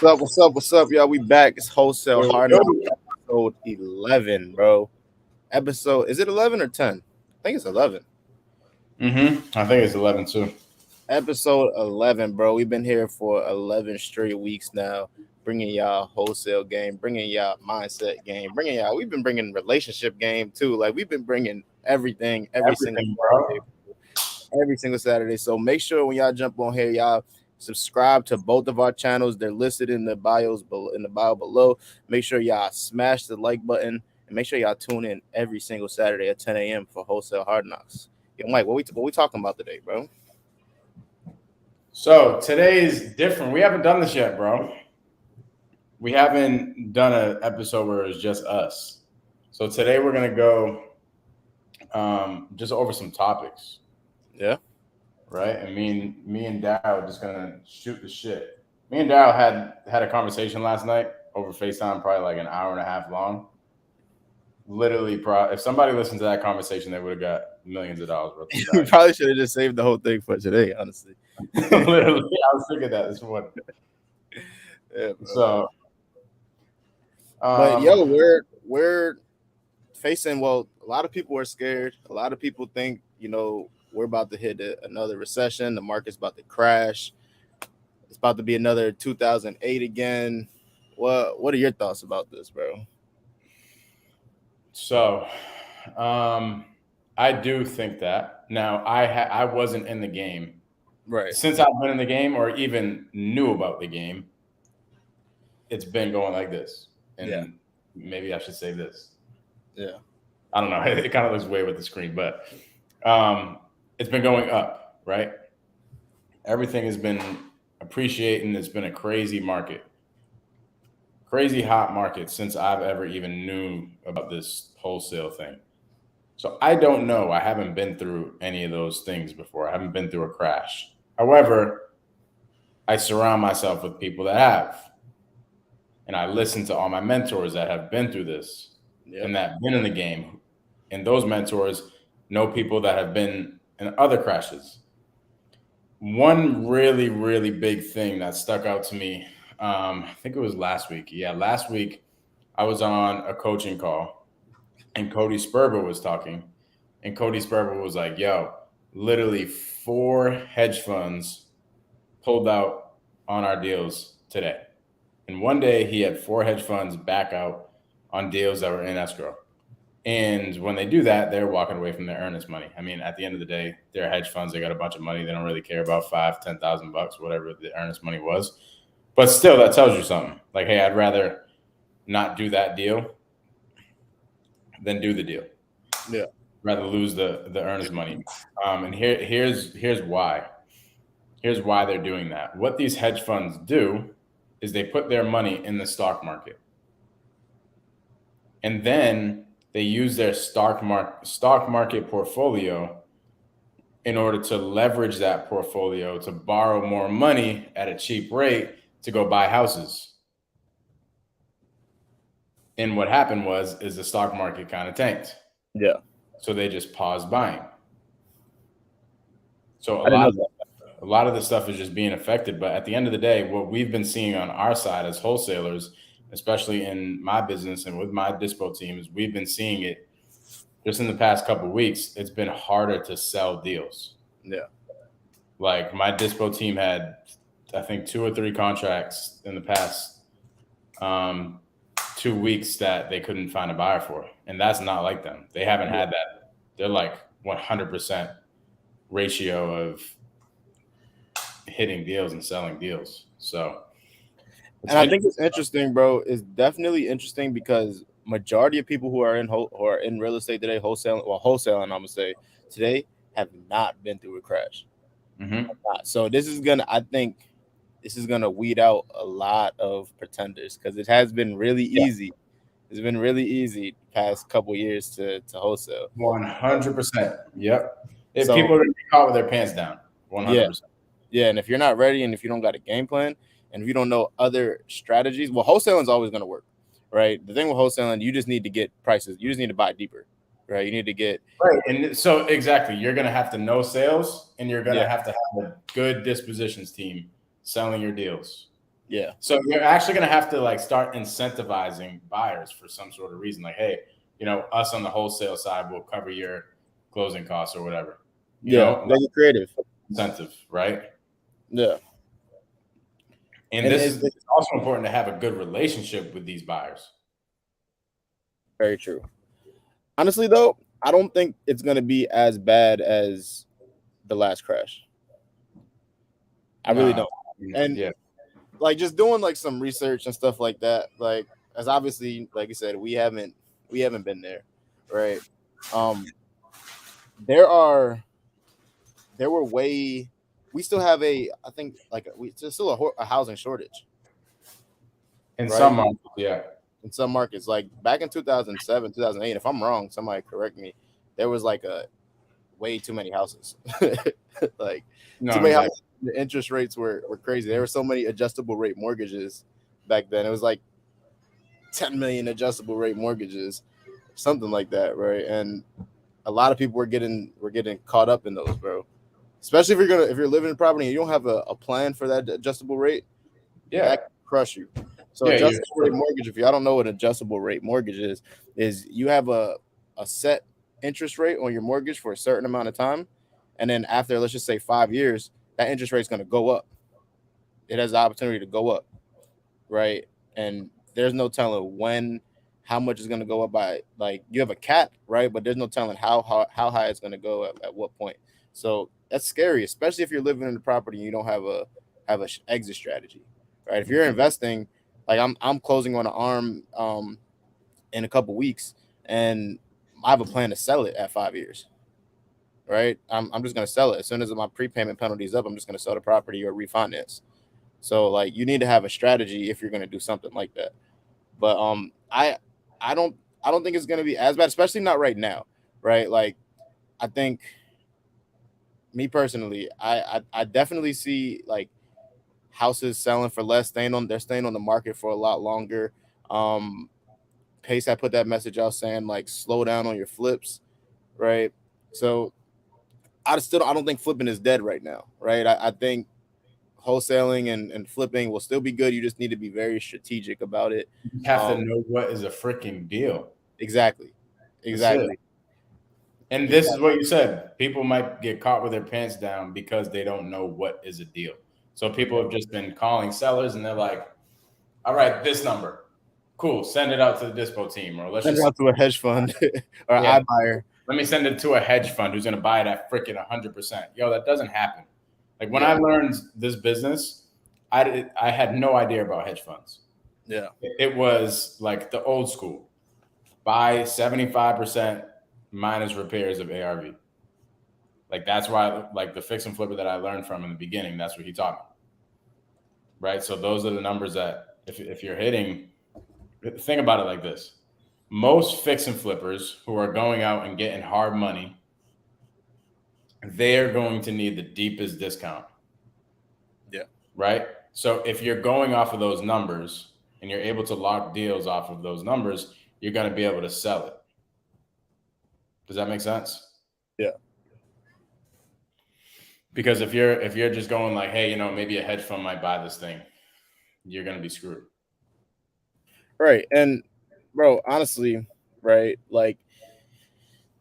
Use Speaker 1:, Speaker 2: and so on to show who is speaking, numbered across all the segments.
Speaker 1: What's up, y'all? We back. It's Wholesale
Speaker 2: Yo,
Speaker 1: Hardknocks,
Speaker 2: yo.
Speaker 1: episode 11, bro. Is it 11 or 10? I think it's 11.
Speaker 2: I think it's 11 too.
Speaker 1: Episode 11, bro. We've been here for 11 straight weeks now, bringing y'all wholesale game, bringing y'all mindset game, we've been bringing relationship game too. Like, we've been bringing everything every single
Speaker 2: Everything, bro.
Speaker 1: Saturday, every single Saturday. So make sure when y'all jump on here, y'all subscribe to both of our channels. They're listed in the bio below. Make sure y'all smash the like button and make sure y'all tune in every single Saturday at 10 a.m. for Wholesale Hard Knocks. Yo, Mike, what we talking about today, bro?
Speaker 2: So today is different. We haven't done this yet, bro. We haven't done an episode where it's just us. So today we're gonna go just over some topics,
Speaker 1: Yeah.
Speaker 2: right? And me and Daryl are just gonna shoot the shit. Me and Daryl had a conversation last night over FaceTime, probably like an hour and a half long. Literally, if somebody listened to that conversation, they would have got millions of dollars worth of
Speaker 1: We
Speaker 2: value.
Speaker 1: probably should have just saved the whole thing for today, honestly.
Speaker 2: Literally, I was thinking that this morning.
Speaker 1: Yeah, bro.
Speaker 2: So,
Speaker 1: But yo, we're facing, well, a lot of people are scared. A lot of people think, we're about to hit another recession. The market's about to crash. It's about to be another 2008 again. What are your thoughts about this, bro?
Speaker 2: So, I do think that. Now, I wasn't in the game.
Speaker 1: Right.
Speaker 2: Since I've been in the game or even knew about the game, it's been going like this. And
Speaker 1: Yeah.
Speaker 2: maybe I should say this.
Speaker 1: Yeah.
Speaker 2: I don't know. It kind of looks weird with the screen, but it's been going up, right? Everything has been appreciating. It's been a crazy market. Crazy hot market since I've ever even knew about this wholesale thing. So I don't know. I haven't been through any of those things before. I haven't been through a crash. However, I surround myself with people that have. And I listen to all my mentors that have been through this and that have been in the game. And those mentors know people that have been in other crashes. One really, really big thing that stuck out to me, I think it was last week. Yeah, last week I was on a coaching call and Cody Sperber was talking. And Cody Sperber was like, yo, literally 4 hedge funds pulled out on our deals today. And one day he had 4 hedge funds back out on deals that were in escrow. And when they do that, they're walking away from their earnest money. I mean, at the end of the day, they're hedge funds. They got a bunch of money. They don't really care about $5,000-10,000, whatever the earnest money was. But still, that tells you something. Like, hey, I'd rather not do that deal than do the deal.
Speaker 1: Yeah.
Speaker 2: Rather lose the earnest money. And here's why. Here's why they're doing that. What these hedge funds do is they put their money in the stock market. And then they use their stock market portfolio in order to leverage that portfolio to borrow more money at a cheap rate to go buy houses. And what happened is the stock market kind of tanked.
Speaker 1: Yeah.
Speaker 2: So they just paused buying. So
Speaker 1: I didn't know that.
Speaker 2: a lot of the stuff is just being affected. But at the end of the day, what we've been seeing on our side as wholesalers, especially in my business and with my dispo team, is we've been seeing it just in the past couple of weeks. It's been harder to sell deals.
Speaker 1: Yeah.
Speaker 2: Like my dispo team had, I think, 2 or 3 contracts in the past 2 weeks that they couldn't find a buyer for. And that's not like them. They haven't had that. They're like 100% ratio of hitting deals and selling deals. So,
Speaker 1: and I think it's interesting, bro. It's definitely interesting because majority of people who are in real estate today, wholesaling, I'm gonna say today, have not been through a crash. So I think this is gonna weed out a lot of pretenders because it has been really easy. It's been really easy past couple years to wholesale.
Speaker 2: 100%. Yep. If
Speaker 1: So-
Speaker 2: people are gonna be caught with their pants down, 100%.
Speaker 1: Yeah, and if you're not ready and if you don't got a game plan and if you don't know other strategies, well, wholesaling is always going to work, right? The thing with wholesaling, you just need to get prices. You just need to buy deeper, right? You need to get
Speaker 2: right. And so exactly, you're going to have to know sales and you're going to have a good dispositions team selling your deals.
Speaker 1: Yeah.
Speaker 2: So you're actually going to have to like start incentivizing buyers for some sort of reason. Like, hey, us on the wholesale side will cover your closing costs or whatever.
Speaker 1: Yeah.
Speaker 2: Like
Speaker 1: Make it creative.
Speaker 2: incentive, right?
Speaker 1: Yeah.
Speaker 2: And
Speaker 1: And
Speaker 2: this is also important to have a good relationship with these buyers.
Speaker 1: very true. Honestly, though, I don't think it's going to be as bad as the last crash. I really
Speaker 2: No,
Speaker 1: don't. And
Speaker 2: yeah,
Speaker 1: like just doing like some research and stuff like that, like as obviously, like you said, we haven't been there, right? Um, there are there were way we still have I think like there's still a housing shortage,
Speaker 2: in some
Speaker 1: right?
Speaker 2: markets, yeah,
Speaker 1: In some markets, like back in 2007, 2008. If I'm wrong, somebody correct me. There was like a way too many houses, like too
Speaker 2: no,
Speaker 1: many
Speaker 2: exactly.
Speaker 1: houses. The interest rates were crazy. There were so many adjustable rate mortgages back then. It was like 10 million adjustable rate mortgages, something like that, right? And a lot of people were getting caught up in those, bro. Especially if you're living in property and you don't have a plan for that adjustable rate,
Speaker 2: Yeah,
Speaker 1: that can crush you. So
Speaker 2: yeah, you're
Speaker 1: adjustable rate mortgage, if y'all don't know what adjustable rate mortgage is you have a set interest rate on your mortgage for a certain amount of time, and then after, let's just say 5 years, that interest rate is going to go up. It has the opportunity to go up, right? And there's no telling when, how much is going to go up by. Like you have a cap, right? But there's no telling how high it's going to go at what point. So that's scary, especially if you're living in the property and you don't have a exit strategy, right? If you're investing, like I'm closing on an arm in a couple weeks, and I have a plan to sell it at 5 years. Right, I'm just gonna sell it as soon as my prepayment penalty is up. I'm just gonna sell the property or refinance. So like you need to have a strategy if you're gonna do something like that. But I don't I don't think it's gonna be as bad, especially not right now. Right. Like I think me personally, I definitely see like houses selling for less, they're staying on the market for a lot longer. Um Pace I put that message out saying like slow down on your flips, right? So I don't think flipping is dead right now, right? I think wholesaling and flipping will still be good. You just need to be very strategic about it.
Speaker 2: you have to
Speaker 1: Um,
Speaker 2: know what is a freaking deal.
Speaker 1: exactly,
Speaker 2: That's it.
Speaker 1: exactly,
Speaker 2: And this is
Speaker 1: exactly.
Speaker 2: what you said. People might get caught with their pants down because they don't know what is a deal. So people
Speaker 1: Yeah.
Speaker 2: have just been calling sellers and they're like, all right, this number. Cool. Send it out to the dispo team. Or let's
Speaker 1: Send it
Speaker 2: just,
Speaker 1: out to a hedge fund or
Speaker 2: yeah,
Speaker 1: iBuyer.
Speaker 2: let me send it to a hedge fund who's going to buy it at freaking 100%. Yo, that doesn't happen. Like when I
Speaker 1: Yeah,
Speaker 2: learned this business, I had no idea about hedge funds.
Speaker 1: yeah,
Speaker 2: It was like the old school buy 75% minus repairs of ARV. Like that's why, like the fix and flipper that I learned from in the beginning, that's what he taught me, right? So those are the numbers that if you're hitting, think about it like this: most fix and flippers who are going out and getting hard money, they're going to need the deepest discount,
Speaker 1: yeah.
Speaker 2: right? So if you're going off of those numbers and you're able to lock deals off of those numbers, you're going to be able to sell it. Does that make sense?
Speaker 1: Yeah.
Speaker 2: Because if you're just going like, hey, maybe a hedge fund might buy this thing, you're going to be screwed.
Speaker 1: Right. And bro, honestly, right, like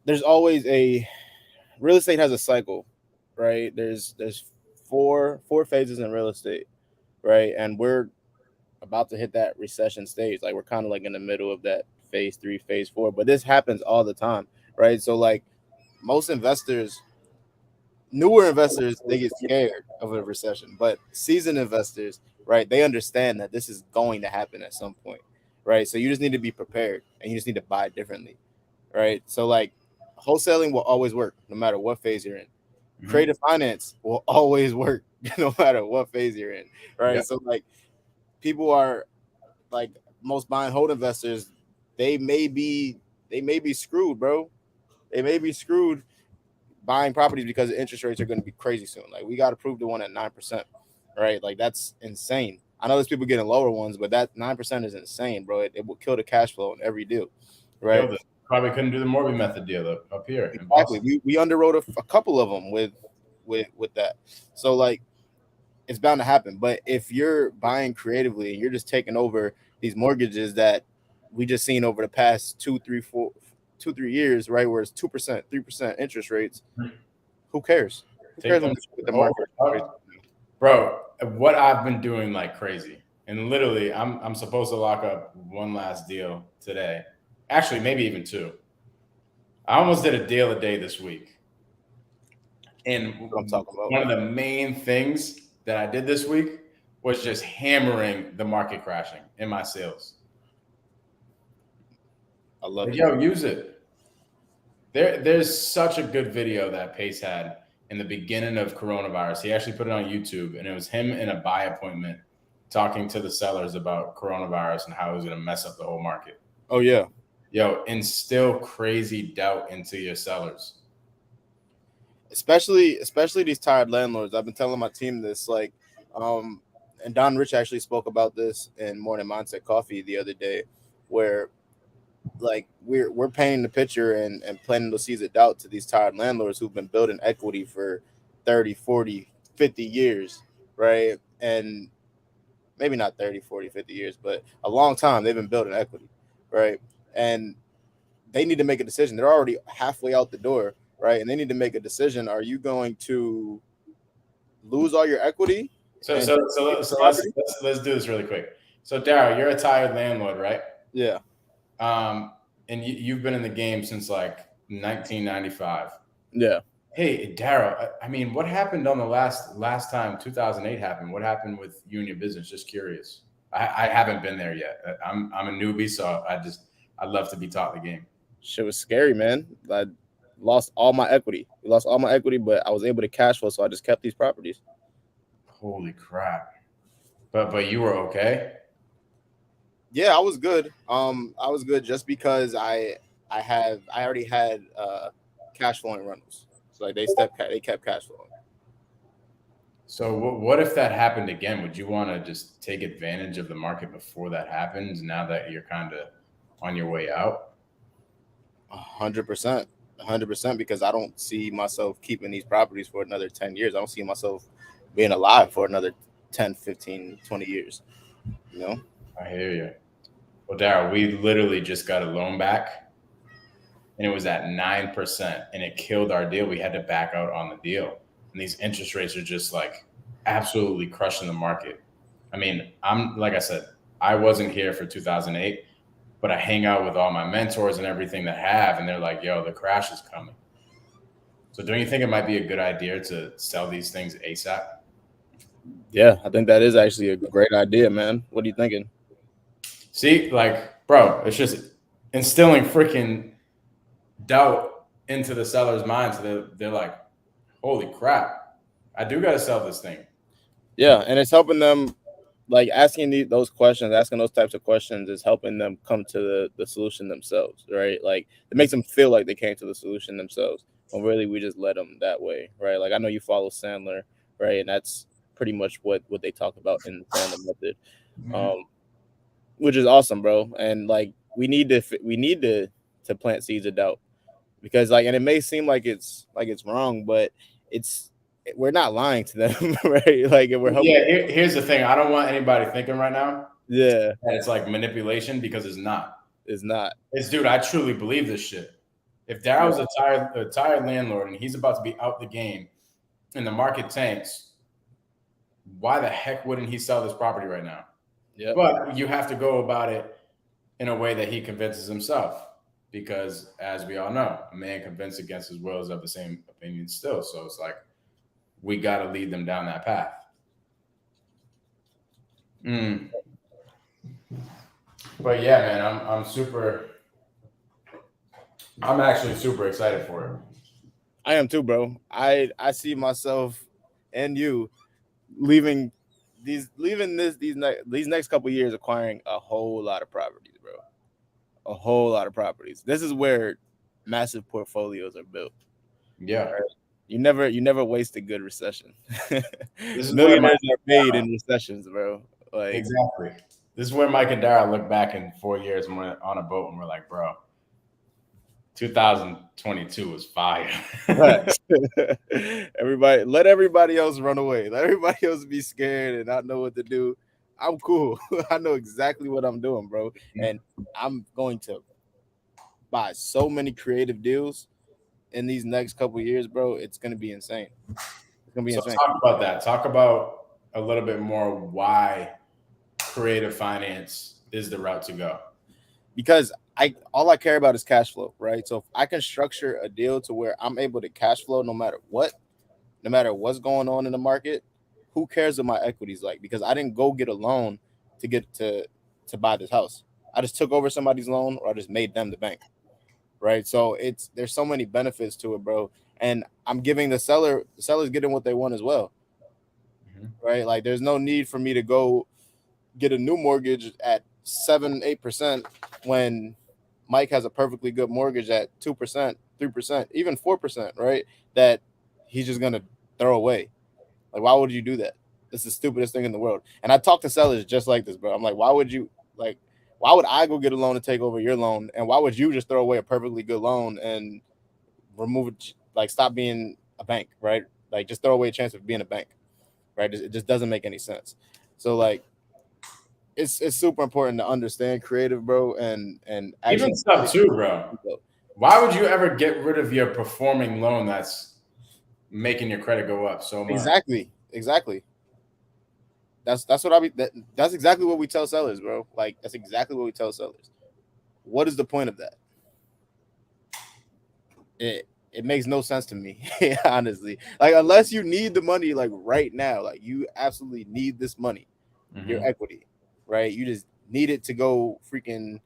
Speaker 1: there's always a real estate has a cycle, right? There's four phases in real estate, right? And we're about to hit that recession stage. Like we're kind of like in the middle of that phase three, phase four. But this happens all the time, right? So like most investors, newer investors, they get scared of a recession, but seasoned investors, right? They understand that this is going to happen at some point, right? So you just need to be prepared and you just need to buy differently, right? So like wholesaling will always work no matter what phase you're in.
Speaker 2: Mm-hmm.
Speaker 1: Creative finance will always work no matter what phase you're in, right?
Speaker 2: Yep.
Speaker 1: So like people are like most buy and hold investors, they may be they may be screwed, bro. They may be screwed buying properties because the interest rates are going to be crazy soon. Like we got approved the one at 9%, right? Like that's insane. I know there's people getting lower ones, but that 9% is insane, bro. It will kill the cash flow on every deal,
Speaker 2: Yo,
Speaker 1: right?
Speaker 2: probably couldn't do the Morby method deal up here in
Speaker 1: Exactly.
Speaker 2: Boston.
Speaker 1: We underwrote a couple of them with that. So like it's bound to happen. But if you're buying creatively and you're just taking over these mortgages that we just seen over the past 2, 3 years, right, where it's 2%, 3% interest rates, who cares? Who
Speaker 2: Take
Speaker 1: cares
Speaker 2: them
Speaker 1: what the
Speaker 2: over,
Speaker 1: market rates
Speaker 2: bro. Bro, what I've been doing like crazy, and literally, I'm supposed to lock up one last deal today. Actually, maybe even two. I almost did a deal a day this week, and
Speaker 1: what I'm talking about.
Speaker 2: one of the main things that I did this week was just hammering the market crashing in my sales.
Speaker 1: I love
Speaker 2: Like,
Speaker 1: it.
Speaker 2: yo, use it. There's such a good video that Pace had in the beginning of coronavirus. He actually put it on YouTube, and it was him in a buy appointment talking to the sellers about coronavirus and how it was going to mess up the whole market.
Speaker 1: Oh yeah.
Speaker 2: Yo, instill crazy doubt into your sellers.
Speaker 1: Especially these tired landlords. I've been telling my team this, like, um, and Don Rich actually spoke about this in Morning Mindset Coffee the other day, where like we're painting the picture and planting the seeds of doubt to these tired landlords who've been building equity for 30, 40, 50 years, right? And maybe not 30, 40, 50 years, but a long time they've been building equity, right? And they need to make a decision. They're already halfway out the door, right? And they need to make a decision. Are you going to lose all your equity
Speaker 2: So
Speaker 1: and
Speaker 2: so
Speaker 1: keep
Speaker 2: so,
Speaker 1: the
Speaker 2: so let's,
Speaker 1: property?
Speaker 2: let's let's do this really quick. So Daryl, you're a tired landlord, right?
Speaker 1: Yeah,
Speaker 2: And you've been in the game since like 1995.
Speaker 1: yeah.
Speaker 2: Hey, Daryl, I mean, what happened on the last time 2008 happened? What happened with you and your business? Just curious. I haven't been there yet. I'm a newbie, so I'd love to be taught the game.
Speaker 1: Shit was scary, man. I lost all my equity. We lost all my equity, but I was able to cash flow, so I just kept these properties.
Speaker 2: Holy crap! But you were okay.
Speaker 1: Yeah, I was good. I was good just because I already had cash flowing rentals. So like they kept cash flowing.
Speaker 2: So what if that happened again? Would you want to just take advantage of the market before that happens? Now that you're kind of on your way out.
Speaker 1: 100%. 100% because I don't see myself keeping these properties for another 10 years. I don't see myself being alive for another 10, 15, 20 years. You know?
Speaker 2: I hear you. Well, Daryl, we literally just got a loan back, and it was at 9%, and it killed our deal. We had to back out on the deal, and these interest rates are just like absolutely crushing the market. I mean, I'm like I said, I wasn't here for 2008, but I hang out with all my mentors and everything that have, and they're like, "Yo, the crash is coming." So, don't you think it might be a good idea to sell these things ASAP?
Speaker 1: Yeah, I think that is actually a great idea, man. What are you thinking?
Speaker 2: See, like, bro, it's just instilling freaking doubt into the seller's mind. So they're like, holy crap, I do got to sell this thing.
Speaker 1: Yeah, and it's helping them, like asking those questions, asking those types of questions is helping them come to the solution themselves, right? Like it makes them feel like they came to the solution themselves. When really we just led them that way, right? Like I know you follow Sandler, right? And that's pretty much what they talk about in the Sandler method, um, which is awesome, bro. And like we need to plant seeds of doubt because like, and it may seem like it's wrong, but it's we're not lying to them, right? Like we're helping.
Speaker 2: Yeah, here's the thing. I don't want anybody thinking right now
Speaker 1: Yeah,
Speaker 2: that it's like manipulation because it's not.
Speaker 1: it's not.
Speaker 2: It's, dude, I truly believe this shit. If
Speaker 1: Yeah.
Speaker 2: Daryl's a tired landlord and he's about to be out the game and the market tanks, why the heck wouldn't he sell this property right now?
Speaker 1: Yep.
Speaker 2: But you have to go about it in a way that he convinces himself. Because as we all know, a man convinced against his will is of the same opinion still. So it's like we got to lead them down that path. But yeah, man, I'm actually super excited for it.
Speaker 1: I am too, bro. I see myself and you leaving these next couple years acquiring a whole lot of properties, bro. A whole lot of properties. This is where massive portfolios are built.
Speaker 2: Yeah.
Speaker 1: Right? You never waste a good recession.
Speaker 2: This is where
Speaker 1: Millionaires are made in recessions, bro. Like
Speaker 2: exactly. This is where Mike and Daryl look back in 4 years and we're on a boat and we're like, bro, 2022 was fire.
Speaker 1: Facts. Let everybody else run away. Let everybody else be scared and not know what to do. I'm cool. I know exactly what I'm doing, bro. And I'm going to buy so many creative deals in these next couple years, bro. It's gonna be insane. It's gonna be
Speaker 2: So
Speaker 1: insane.
Speaker 2: talk about that. Talk about a little bit more why creative finance is the route to go.
Speaker 1: Because I all I care about is cash flow, right? So if I can structure a deal to where I'm able to cash flow no matter what, no matter what's going on in the market, who cares what my equity's like? Because I didn't go get a loan to get to buy this house. I just took over somebody's loan or I just made them the bank. Right. So there's so many benefits to it, bro. And I'm giving the seller's getting what they want as well.
Speaker 2: Mhm.
Speaker 1: Right. Like there's no need for me to go get a new mortgage at 7-8% when Mike has a perfectly good mortgage at 2%, 3%, even 4%, right? That he's just gonna throw away. Like, why would you do that? This is the stupidest thing in the world. And I talk to sellers just like this, bro. I'm like, like why would I go get a loan to take over your loan? And why would you just throw away a perfectly good loan and remove it, like stop being a bank, right? Like just throw away a chance of being a bank, right? It just doesn't make any sense. So like it's super important to understand creative, bro, and
Speaker 2: Even
Speaker 1: actually
Speaker 2: stuff too, bro. Why would you ever get rid of your performing loan that's making your credit go up so much?
Speaker 1: exactly. That's what that's exactly what we tell sellers, bro. Like that's exactly what we tell sellers. What is the point of that? It makes no sense to me, honestly. Like unless you need the money like right now, like you absolutely need this money, your
Speaker 2: Hmm.
Speaker 1: equity, right? You just need it to go freaking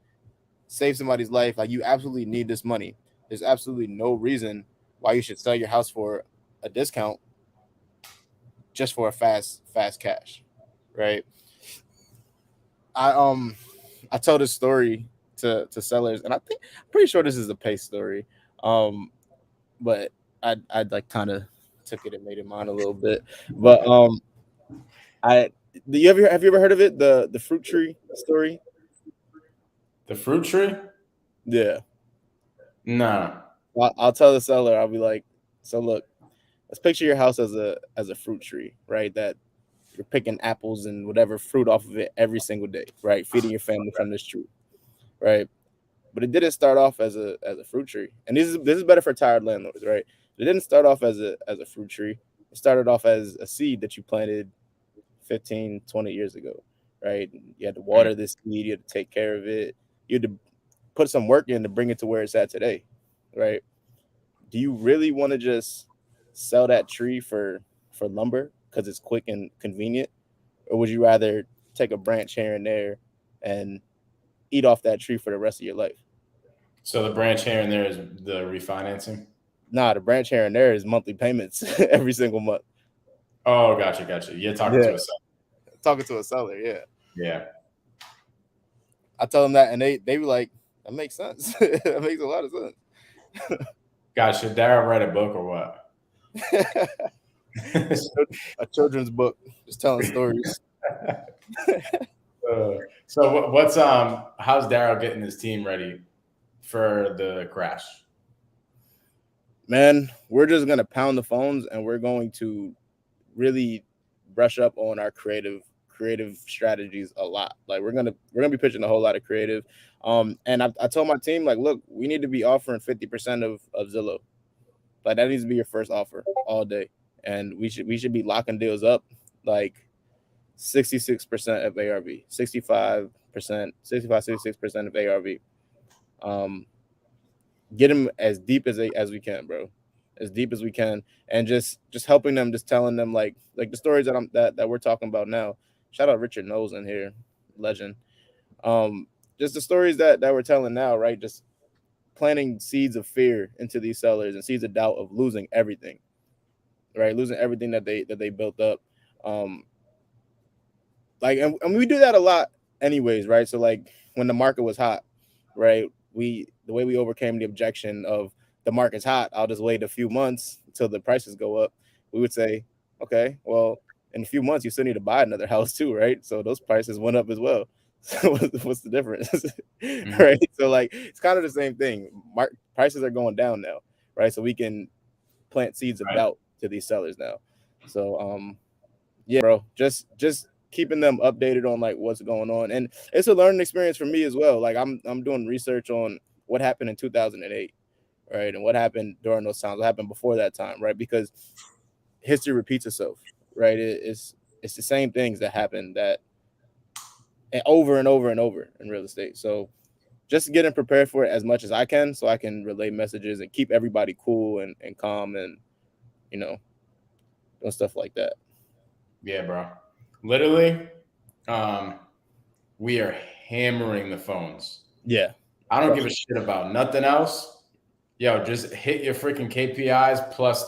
Speaker 1: save somebody's life. Like you absolutely need this money. There's absolutely no reason why you should sell your house for a discount just for a fast cash, right? I I tell this story to sellers, and I'm pretty sure this is a Pace story, um, but I like kind of took it and made it mine a little bit. But I do you ever have you ever heard of it, the fruit tree story?
Speaker 2: The fruit tree?
Speaker 1: Yeah,
Speaker 2: Nah.
Speaker 1: I'll tell the seller. I'll be like, so look, let's picture your house as a fruit tree, right? That you're picking apples and whatever fruit off of it every single day, right? Feeding your family from this tree, right? But it didn't start off as a fruit tree. And this is better for tired landlords, right? It didn't start off as a fruit tree. It started off as a seed that you planted 15, 20 years ago, right? You had to
Speaker 2: Mm.
Speaker 1: water this seed, you had to take care of it, you had to put some work in to bring it to where it's at today, right? Do you really want to just sell that tree for lumber because it's quick and convenient, or would you rather take a branch here and there and eat off that tree for the rest of your life?
Speaker 2: So the branch here and there is the refinancing.
Speaker 1: Nah, the branch here and there is monthly payments every single month.
Speaker 2: Oh, gotcha, gotcha. You're talking
Speaker 1: Yeah,
Speaker 2: to a seller.
Speaker 1: talking to a seller. Yeah,
Speaker 2: Yeah.
Speaker 1: I tell them that, and they be like, "That makes sense. That makes a lot of
Speaker 2: God, should Daryl write a book or what?
Speaker 1: sense." A children's book, just telling stories.
Speaker 2: So what's how's Daryl getting his team ready for the crash?
Speaker 1: Man, we're just gonna pound the phones, and we're going to really brush up on our creative strategies a lot. Like we're gonna be pitching a whole lot of creative. And I told my team like, look, we need to be offering 50% of Zillow. Like that needs to be your first offer all day, and we should be locking deals up like 66% of ARV, 65%, 66% of ARV. Um, get them as deep as we can, bro, as deep as we can, and just helping them, just telling them like the stories that we're talking about now. Shout out Richard Knowles in here, legend. Um, just the stories that we're telling now, right? Just planting seeds of fear into these sellers and seeds of doubt of losing everything, right? Losing everything that they built up. Um, and we do that a lot anyways, right? So like when the market was hot, right? The way we overcame the objection of the market's hot, I'll just wait a few months until the prices go up. We would say, okay, well, in a few months you still need to buy another house too, right? So those prices went up as well. So what's the difference?
Speaker 2: Mhm.
Speaker 1: Right. So like it's kind of the same thing. Prices are going down now, right? So we can plant seeds of
Speaker 2: Right.
Speaker 1: doubt to these sellers now. So yeah, bro, just keeping them updated on like what's going on, and it's a learning experience for me as well. Like I'm doing research on what happened in 2008, right, and what happened during those times, what happened before that time, right? Because history repeats itself, right? It's the same things that happen that over and over and over in real estate. So just getting prepared for it as much as I can, so I can relay messages and keep everybody cool and calm and you know doing stuff like that.
Speaker 2: Yeah, bro. Literally, um, we are hammering the phones.
Speaker 1: Yeah,
Speaker 2: I don't give
Speaker 1: trust
Speaker 2: a
Speaker 1: me.
Speaker 2: shit about nothing else. Yo, just hit your freaking KPIs plus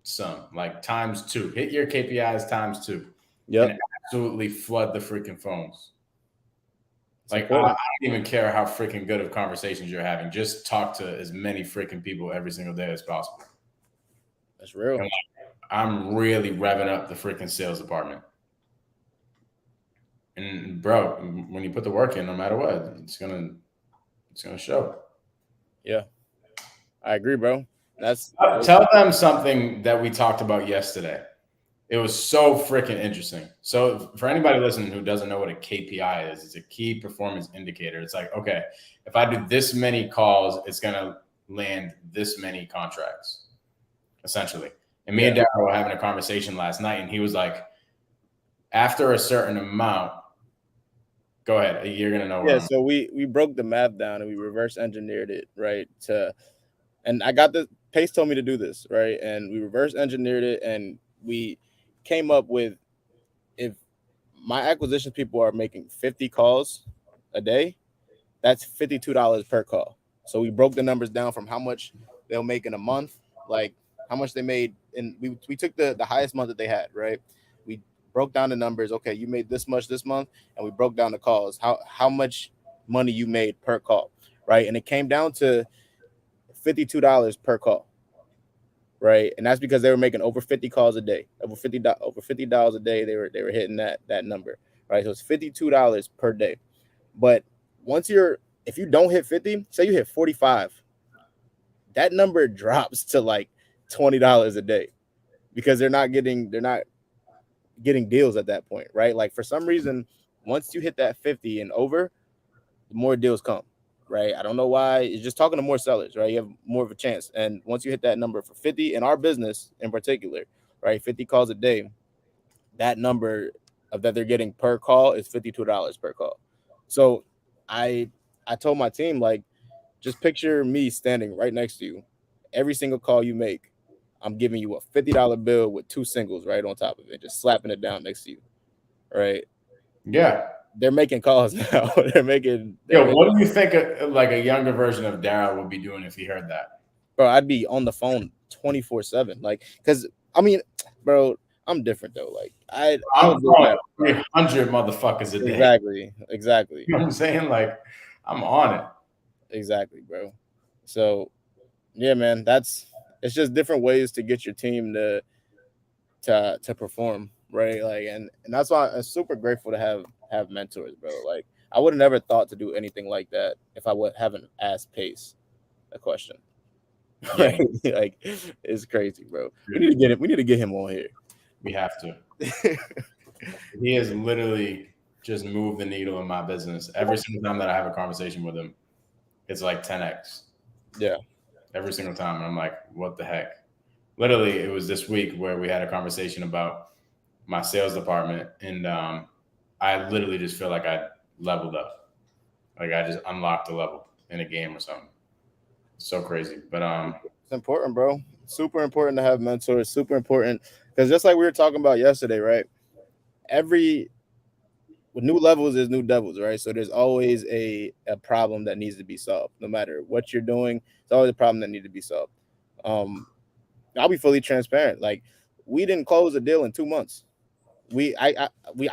Speaker 2: some, like times two. Hit your KPIs times two
Speaker 1: Yep,
Speaker 2: and absolutely flood the freaking phones.
Speaker 1: it's
Speaker 2: Like, I
Speaker 1: important.
Speaker 2: don't even care how freaking good of conversations you're having. Just talk to as many freaking people every single day as possible.
Speaker 1: That's real.
Speaker 2: And like, I'm really revving up the freaking sales department. And bro, when you put the work in, no matter what, it's gonna show.
Speaker 1: Yeah, I agree, bro. That's
Speaker 2: Tell them something that we talked about yesterday. It was so freaking interesting. So, for anybody listening who doesn't know what a KPI is, it's a key performance indicator. It's like, okay, if I do this many calls, it's going to land this many contracts, essentially. And me
Speaker 1: yeah,
Speaker 2: and Daryl were having a conversation last night, and he was like, after a certain amount, go ahead. You're going to know where
Speaker 1: yeah.
Speaker 2: I'm.
Speaker 1: So we broke the math down and we reverse engineered it, right? And I got the Pace told me to do this, right? And we reverse engineered it and we came up with, if my acquisition people are making 50 calls a day, that's $52 per call. So we broke the numbers down from how much they'll make in a month, like how much they made, and we took the highest month that they had, right? We broke down the numbers. Okay, you made this much this month, and we broke down the calls. How much money you made per call, right? And it came down to $52 per call, right? And that's because they were making over 50 calls a day, over $50 a day. They were hitting that number, right? So it's $52 per day. But once you're if you don't hit 50, say you hit 45, that number drops to like $20 a day because they're not getting deals at that point, right? Like for some reason, once you hit that 50 and over, the more deals come, right? I don't know why. It's just talking to more sellers, right? You have more of a chance. And once you hit that number for 50 in our business in particular, right? 50 calls a day, that number of that they're getting per call is $52 per call. So I I told my team, like, just picture me standing right next to you. Every single call you make, I'm giving you a $50 bill with two singles right on top of it, just slapping it down next to you. Right.
Speaker 2: Yeah.
Speaker 1: They're making calls now. They're
Speaker 2: Yo,
Speaker 1: making
Speaker 2: what do you think like a younger version of Daryl would be doing if he heard that?
Speaker 1: bro, I'd be on the phone 24/7. Like, cause I mean, bro, I'm different though. Like I'm a
Speaker 2: I'm
Speaker 1: good
Speaker 2: calling
Speaker 1: guy.
Speaker 2: 300 motherfuckers a day.
Speaker 1: Exactly. Exactly.
Speaker 2: You know what I'm saying? Like, I'm on it.
Speaker 1: Exactly, bro. So yeah, man, it's just different ways to get your team to perform, right? Like, and that's why I'm super grateful to have mentors, bro. Like, I would have never thought to do anything like that if I would haven't asked Pace a question,
Speaker 2: Yeah,
Speaker 1: right? Like, it's crazy, bro. We need
Speaker 2: dude,
Speaker 1: to get him. We need to get him on here.
Speaker 2: we have to. He has literally just moved the needle in my business. Every single time that I have a conversation with him, it's like 10x
Speaker 1: Yeah,
Speaker 2: every single time. And I'm like, what the heck? Literally, it was this week where we had a conversation about my sales department, and I literally just feel like I leveled up. Like I just unlocked a level in a game or something. It's so crazy. But
Speaker 1: it's important, bro. Super important to have mentors. Super important because just like we were talking about yesterday, right? Every with new levels is new devils, right? So there's always a problem that needs to be solved. No matter what you're doing, it's always a problem that needs to be solved. Um, I'll be fully transparent. Like, we didn't close a deal in 2 months. I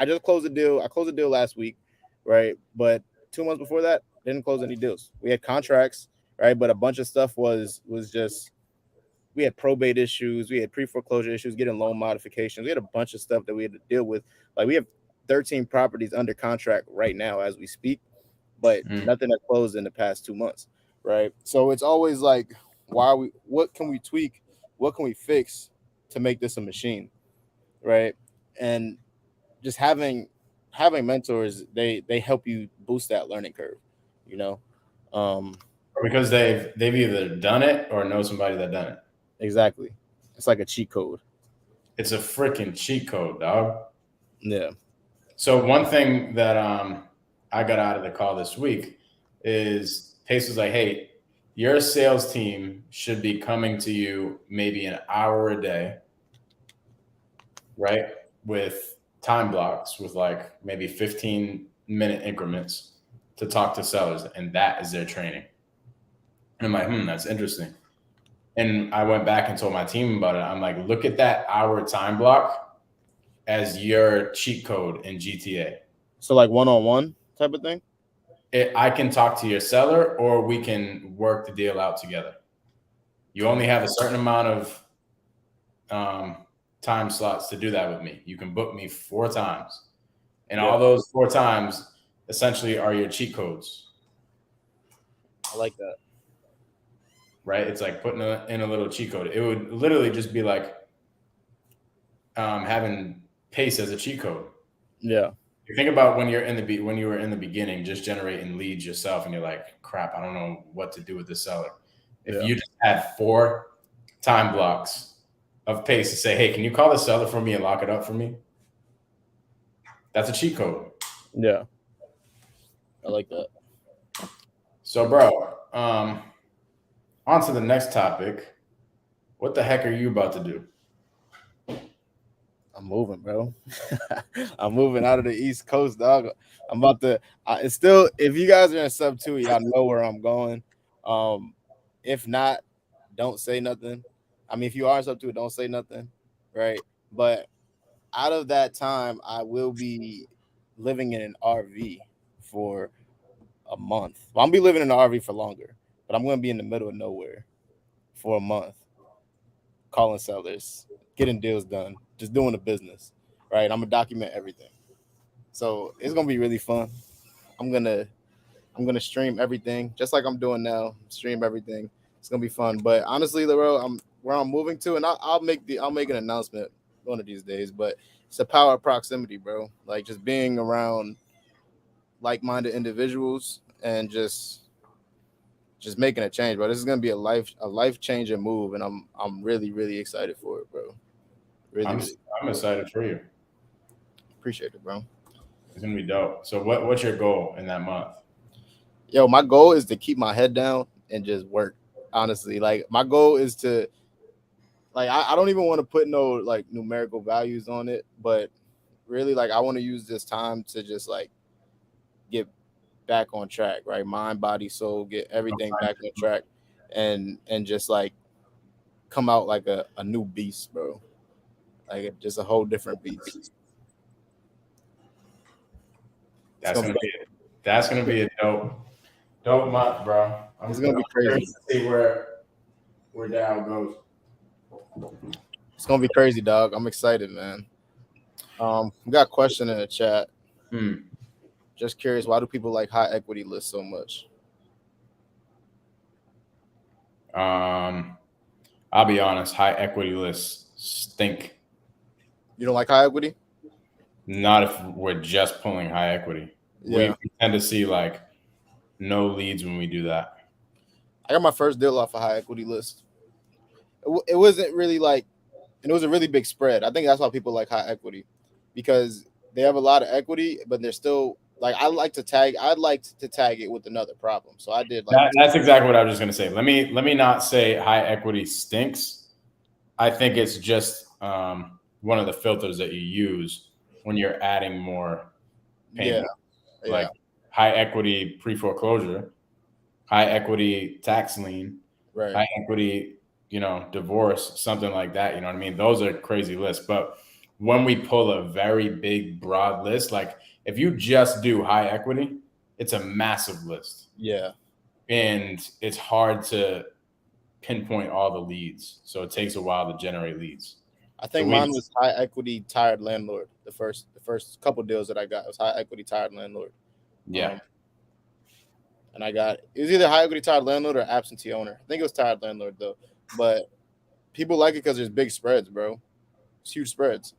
Speaker 1: just closed a deal. I closed a deal last week, right? But 2 months before that, didn't close any deals. We had contracts, right? But a bunch of stuff was just we had probate issues, we had pre foreclosure issues, getting loan modifications. We had a bunch of stuff that we had to deal with. Like, we have 13 properties under contract right now as we speak, but nothing that closed in the past 2 months, right? So it's always like, why are we? What can we tweak? What can we fix to make this a machine, right? And just having mentors, they help you boost that learning curve, you know. Um,
Speaker 2: Because they've either done it or know somebody that done it.
Speaker 1: exactly. It's like a cheat code.
Speaker 2: It's a freaking cheat code, dog.
Speaker 1: Yeah.
Speaker 2: So one thing that I got out of the call this week is Pace was like, "Hey, your sales team should be coming to you maybe an hour a day, right? With time blocks, with like maybe 15-minute increments to talk to sellers, and that is their training." And I'm like, that's interesting. And I went back and told my team about it. I'm like, look at that hour time block as your cheat code in GTA.
Speaker 1: So like one-on-one type of thing.
Speaker 2: I can talk to your seller or we can work the deal out together. You only have a certain amount of time slots to do that with me. You can book me 4 times. And all those 4 times essentially are your cheat codes.
Speaker 1: I like that.
Speaker 2: Right? It's like putting in a little cheat code. It would literally just be like having Pace as a cheat code.
Speaker 1: Yeah.
Speaker 2: You think about when you were in the beginning, just generating leads yourself, and you're like, "Crap, I don't know what to do with this seller." If you just had 4 time blocks of Pace to say, "Hey, can you call the seller for me and lock it up for me?" That's a cheat code.
Speaker 1: Yeah, I like that.
Speaker 2: So, bro, on to the next topic. What the heck are you about to do?
Speaker 1: I'm moving, bro. I'm moving out of the East Coast, dog. I'm about to. It's still. If you guys are in sub 2, y'all know where I'm going. If not, don't say nothing. I mean, if you are in sub 2, don't say nothing, right? But out of that time, I will be living in an RV for a month. Well, I'm gonna be living in an RV for longer, but I'm gonna be in the middle of nowhere for a month, calling sellers, getting deals done, just doing a business, right? I'm gonna document everything. So it's gonna be really fun. I'm gonna I'm gonna stream everything just like I'm doing now. Stream everything. It's gonna be fun. But honestly, Daryll, I'm where I'm moving to, and I'll make an announcement one of these days. But it's the power of proximity, bro. Like just being around like-minded individuals and just making a change, bro. This is gonna be a life changing move, and I'm really really excited for it, bro. Really, really
Speaker 2: I'm excited for you.
Speaker 1: appreciate it, bro.
Speaker 2: It's gonna be dope. So, what's your goal in that month?
Speaker 1: Yo, my goal is to keep my head down and just work. Honestly, like my goal is to like I don't even want to put no like numerical values on it, but really like I want to use this time to just like get back on track, right? Mind, body, soul, get everything back on track and just like come out like a new beast, bro. Like just a whole different beast.
Speaker 2: That's gonna be a dope month, bro.
Speaker 1: It's
Speaker 2: I'm
Speaker 1: gonna be crazy.
Speaker 2: curious to see where Daryll goes.
Speaker 1: It's gonna be crazy, dog. I'm excited, man. We got a question in the chat. Just curious, why do people like high equity lists so much?
Speaker 2: I'll be honest, high equity lists stink.
Speaker 1: You don't like high equity?
Speaker 2: Not if we're just pulling high equity.
Speaker 1: Yeah.
Speaker 2: We tend to see like no leads when we do that.
Speaker 1: I got my first deal off a high equity list. It wasn't really like, and it was a really big spread. I think that's why people like high equity, because they have a lot of equity, but they're still like I'd like to tag it with another problem. So I did like
Speaker 2: that's exactly what I was just gonna say. Let me not say high equity stinks. I think it's just one of the filters that you use when you're adding more payments.
Speaker 1: Yeah.
Speaker 2: Like high equity pre-foreclosure, high equity tax lien,
Speaker 1: Right.
Speaker 2: high equity, divorce, something like that. You know what I mean? Those are crazy lists. But when we pull a very big, broad list, like if you just do high equity, it's a massive list.
Speaker 1: Yeah.
Speaker 2: And it's hard to pinpoint all the leads. So it takes a while to generate leads.
Speaker 1: I
Speaker 2: So
Speaker 1: think mine was high equity tired landlord. The first couple deals that I got was high equity tired landlord.
Speaker 2: yeah.
Speaker 1: Um, and I got it was either high equity tired landlord or absentee owner. I think it was tired landlord though, but people like it because there's big spreads, bro. It's huge spreads.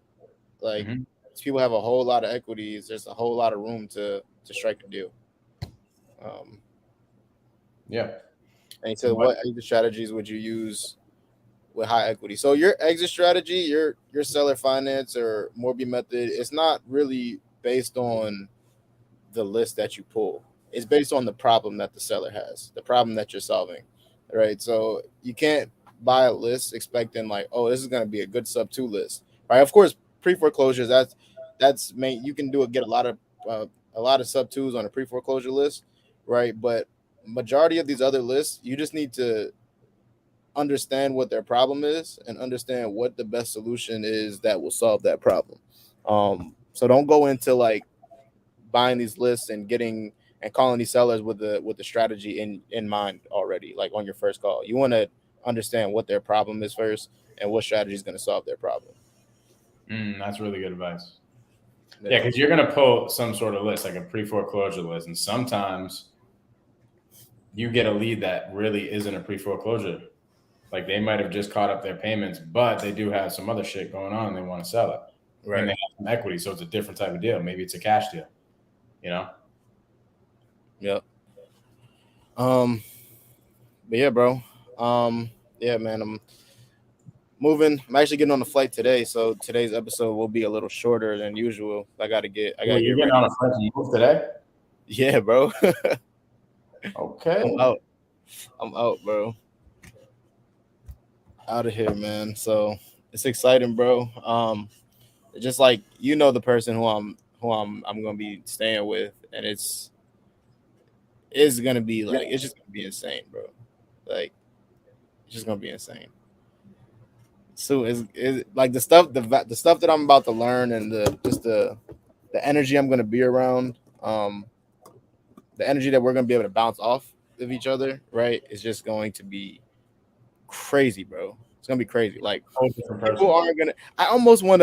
Speaker 1: Like
Speaker 2: Hmm.
Speaker 1: people have a whole lot of equities. There's a whole lot of room to strike a deal. Um,
Speaker 2: Yeah.
Speaker 1: and he said,
Speaker 2: But
Speaker 1: what exit strategies would you use with high equity? So your exit strategy, your seller finance or Morby method, it's not really based on the list that you pull. It's based on the problem that the seller has, the problem that you're solving, right? So you can't buy a list expecting like, oh, this is going to be a good sub two list, right? Of course, pre foreclosures that's main. You can do it, get uh, a lot of sub twos on a pre foreclosure list, right? But majority of these other lists, you just need to understand what their problem is and understand what the best solution is that will solve that problem. So don't go into like buying these lists and getting and calling these sellers with the strategy in mind already, like on your first call. You want to understand what their problem is first and what strategy is going to solve their problem.
Speaker 2: that's really good advice. Yeah,
Speaker 1: Yeah,
Speaker 2: because you're gonna pull some sort of list, like a pre-foreclosure list, and sometimes you get a lead that really isn't a pre-foreclosure. Like they might have just caught up their payments, but they do have some other shit going on and they want to sell it. And
Speaker 1: right.
Speaker 2: they have some equity, so it's a different type of deal. Maybe it's a cash deal, you know?
Speaker 1: Yep. But yeah, bro. Yeah, man. I'm moving. I'm actually getting on the flight today, so today's episode will be a little shorter than usual. I
Speaker 2: Well,
Speaker 1: gotta
Speaker 2: you're
Speaker 1: get
Speaker 2: getting
Speaker 1: ready.
Speaker 2: on a freaking move today?
Speaker 1: Yeah, bro. I'm
Speaker 2: Okay.
Speaker 1: out. I'm out, bro. Out of here, man. So it's exciting, bro. Just like the person who I'm gonna be staying with, and it's gonna be
Speaker 2: Yeah.
Speaker 1: like it's just gonna be insane, bro. Like it's just gonna be insane. So is like the stuff that I'm about to learn and the energy I'm gonna be around, the energy that we're gonna be able to bounce off of each other, right? Is just going to be crazy, bro. It's gonna be crazy. Like
Speaker 2: Whole different
Speaker 1: people
Speaker 2: person.
Speaker 1: aren't gonna. I almost want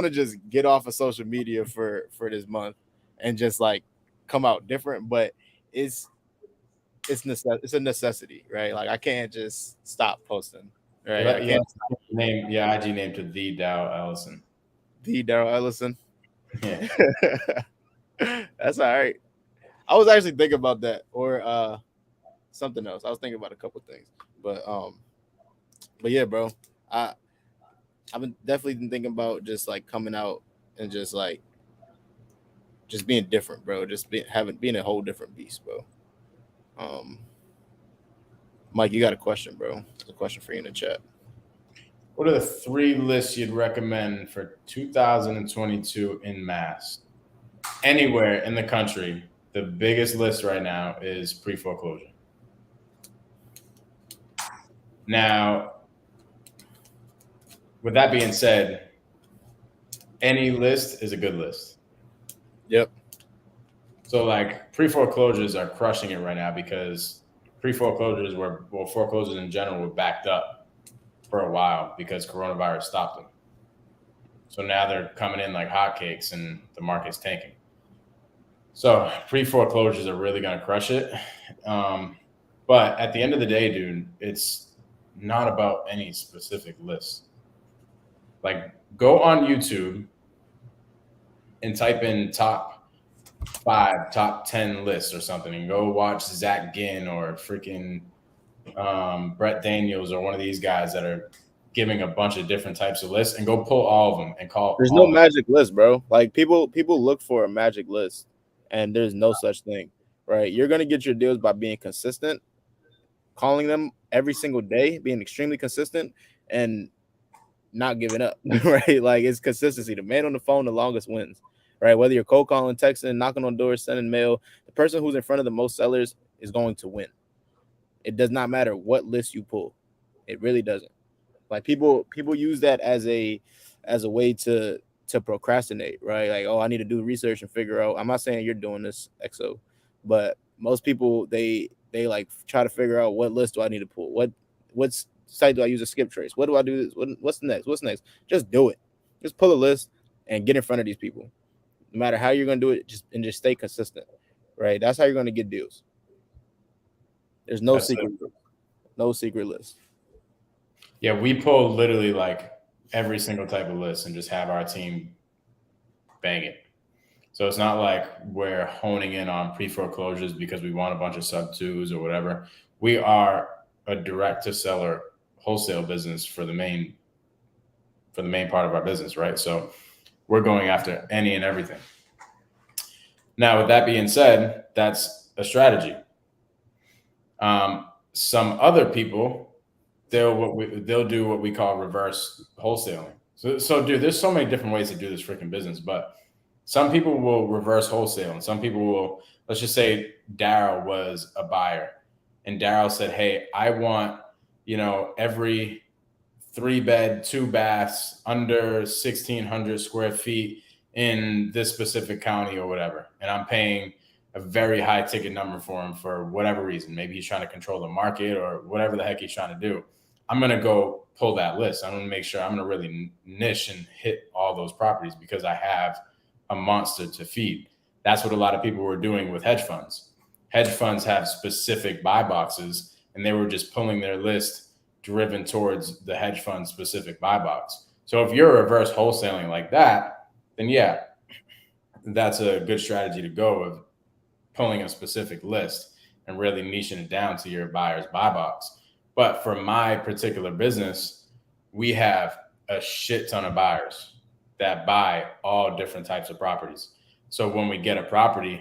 Speaker 1: to just get off of social media for this month and just like come out different. But it's it's a necessity, right? Like I can't just stop posting, right? I
Speaker 2: You
Speaker 1: can't
Speaker 2: have to name your IG name to the Dow Ellison.
Speaker 1: be Daryll Ellison.
Speaker 2: Yeah.
Speaker 1: That's all right. I was actually thinking about that or something else. I was thinking about a couple things, but yeah, bro. I I've been definitely been thinking about just like coming out and just like just being different, bro. Just being a whole different beast, bro. Um, Mike, you got a question, bro? There's a question for you in the chat.
Speaker 2: What are the three lists you'd recommend for 2022 in mass? Anywhere in the country, the biggest list right now is pre foreclosure. Now, with that being said, any list is a good list.
Speaker 1: Yep.
Speaker 2: So, like, pre foreclosures are crushing it right now because foreclosures in general were backed up for a while because coronavirus stopped them. So now they're coming in like hotcakes and the market's tanking. So pre foreclosures are really going to crush it. Um, but at the end of the day, dude, it's not about any specific list. Like, go on YouTube and type in top 5, top 10 lists or something, and go watch Zach Ginn or freaking Brett Daniels or one of these guys that are giving a bunch of different types of lists, and go pull all of them and call
Speaker 1: There's no
Speaker 2: all of them.
Speaker 1: magic list, bro. Like people look for a magic list, and there's no such thing, right? You're gonna get your deals by being consistent, calling them every single day, being extremely consistent, and not giving up, right? Like it's consistency. The man on the phone the longest wins, right? Whether you're cold calling, texting, knocking on doors, sending mail, the person who's in front of the most sellers is going to win. It does not matter what list you pull. It really doesn't. Like people use that as a way to procrastinate, right? Like, oh, I need to do research and figure out. I'm not saying you're doing this, XO, but most people they like try to figure out what list do I need to pull, what's site do I use to skip trace? What do I do? What's next? What's next? Just do it. Just pull a list and get in front of these people. No matter how you're gonna do it, just stay consistent, right? That's how you're gonna get deals. There's no
Speaker 2: That's it.
Speaker 1: secret, no secret list.
Speaker 2: Yeah, we pull literally like every single type of list and just have our team bang it. So it's not like we're honing in on pre-foreclosures because we want a bunch of sub twos or whatever. We are a direct to seller wholesale business for the main part of our business, right? So we're going after any and everything. Now, with that being said, that's a strategy. Some other people, they'll do what we call reverse wholesaling. So, dude, there's so many different ways to do this freaking business, but some people will reverse wholesale, and some people will. Let's just say Daryl was a buyer, and Daryl said, "Hey, I want, every 3-bed, 2 baths under 1,600 square feet in this specific county or whatever, and I'm paying a very high ticket number for him for whatever reason. Maybe he's trying to control the market or whatever the heck he's trying to do. I'm going to go pull that list. I'm going to make sure I'm going to really niche and hit all those properties because I have a monster to feed." That's what a lot of people were doing with hedge funds. Hedge funds have specific buy boxes, and they were just pulling their list driven towards the hedge fund specific buy box. So if you're reverse wholesaling like that, then yeah, that's a good strategy to go of pulling a specific list and really niching it down to your buyer's buy box. But for my particular business, we have a shit ton of buyers that buy all different types of properties. So when we get a property,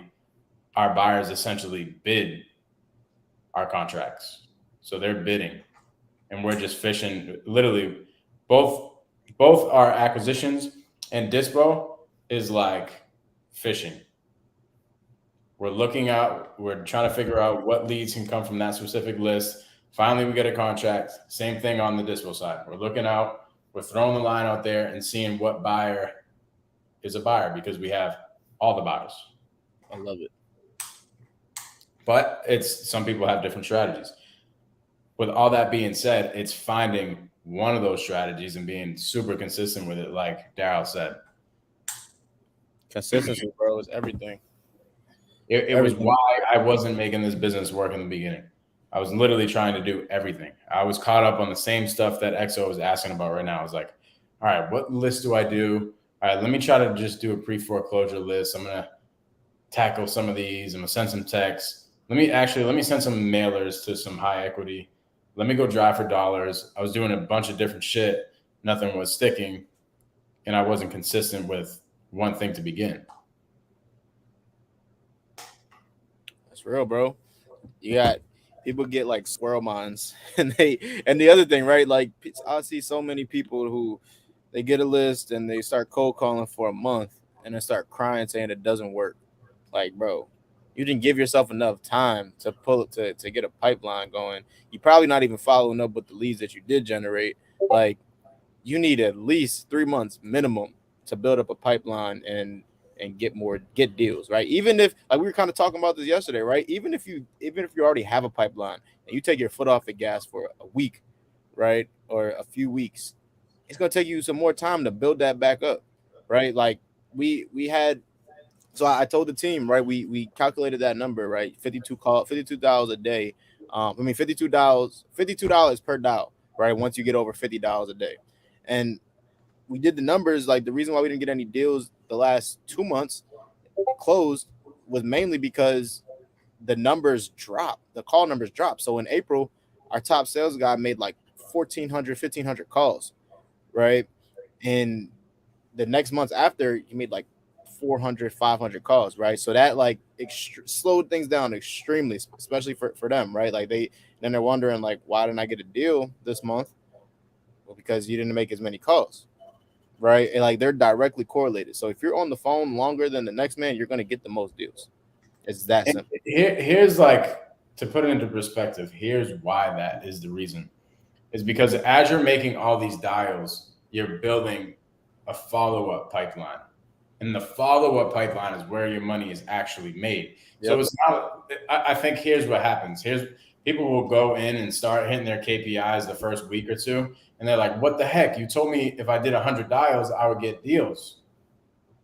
Speaker 2: our buyers essentially bid our contracts. So they're bidding and we're just fishing. Literally both our acquisitions and dispo is like fishing. We're looking out, we're trying to figure out what leads can come from that specific list. Finally, we get a contract. Same thing on the dispo side. We're looking out, we're throwing the line out there and seeing what buyer is a buyer because we have all the buyers.
Speaker 1: I love it.
Speaker 2: But some people have different strategies. With all that being said, it's finding one of those strategies and being super consistent with it, like Daryl said.
Speaker 1: Consistency, bro, is everything.
Speaker 2: It was why I wasn't making this business work in the beginning. I was literally trying to do everything. I was caught up on the same stuff that EXO was asking about right now. I was like, all right, what list do I do? All right, let me try to just do a pre-foreclosure list. I'm going to tackle some of these. I'm going to send some texts. Let me send some mailers to some high equity. Let me go drive for dollars. I was doing a bunch of different shit. Nothing was sticking. And I wasn't consistent with one thing to begin.
Speaker 1: That's real, bro. You got people get like squirrel minds, and the other thing, right? Like I see so many people who they get a list and they start cold calling for a month and then start crying saying it doesn't work. Like, bro, you didn't give yourself enough time to pull it to get a pipeline going. You probably not even following up with the leads that you did generate. Like, you need at least 3 months minimum to build up a pipeline and get deals, right? Even if, like, we were kind of talking about this yesterday, right? Even if you already have a pipeline and you take your foot off the gas for a week, right, or a few weeks, it's gonna take you some more time to build that back up, right? Like we had, so I told the team, right, we calculated that number, right, $52 a day. I mean $52 per dial, right? Once you get over $50 a day, and we did the numbers. Like, the reason why we didn't get any deals the last 2 months closed was mainly because the numbers dropped, the call numbers dropped. So in April, our top sales guy made like 1,400, 1,500 calls, right? And the next months after, he made like 400, 500 calls, right? So that like slowed things down extremely, especially for them, right? Like they're wondering, like, why didn't I get a deal this month? Well, because you didn't make as many calls, right? And like they're directly correlated. So if you're on the phone longer than the next man, you're going to get the most deals. It's that simple.
Speaker 2: Here's like, to put it into perspective, here's why that is the reason. Is because as you're making all these dials, you're building a follow-up pipeline. And the follow-up pipeline is where your money is actually made. So
Speaker 1: Yep.
Speaker 2: it's not, I think here's what happens. Here's people will go in and start hitting their KPIs the first week or two. And they're like, what the heck? You told me if I did 100 dials, I would get deals.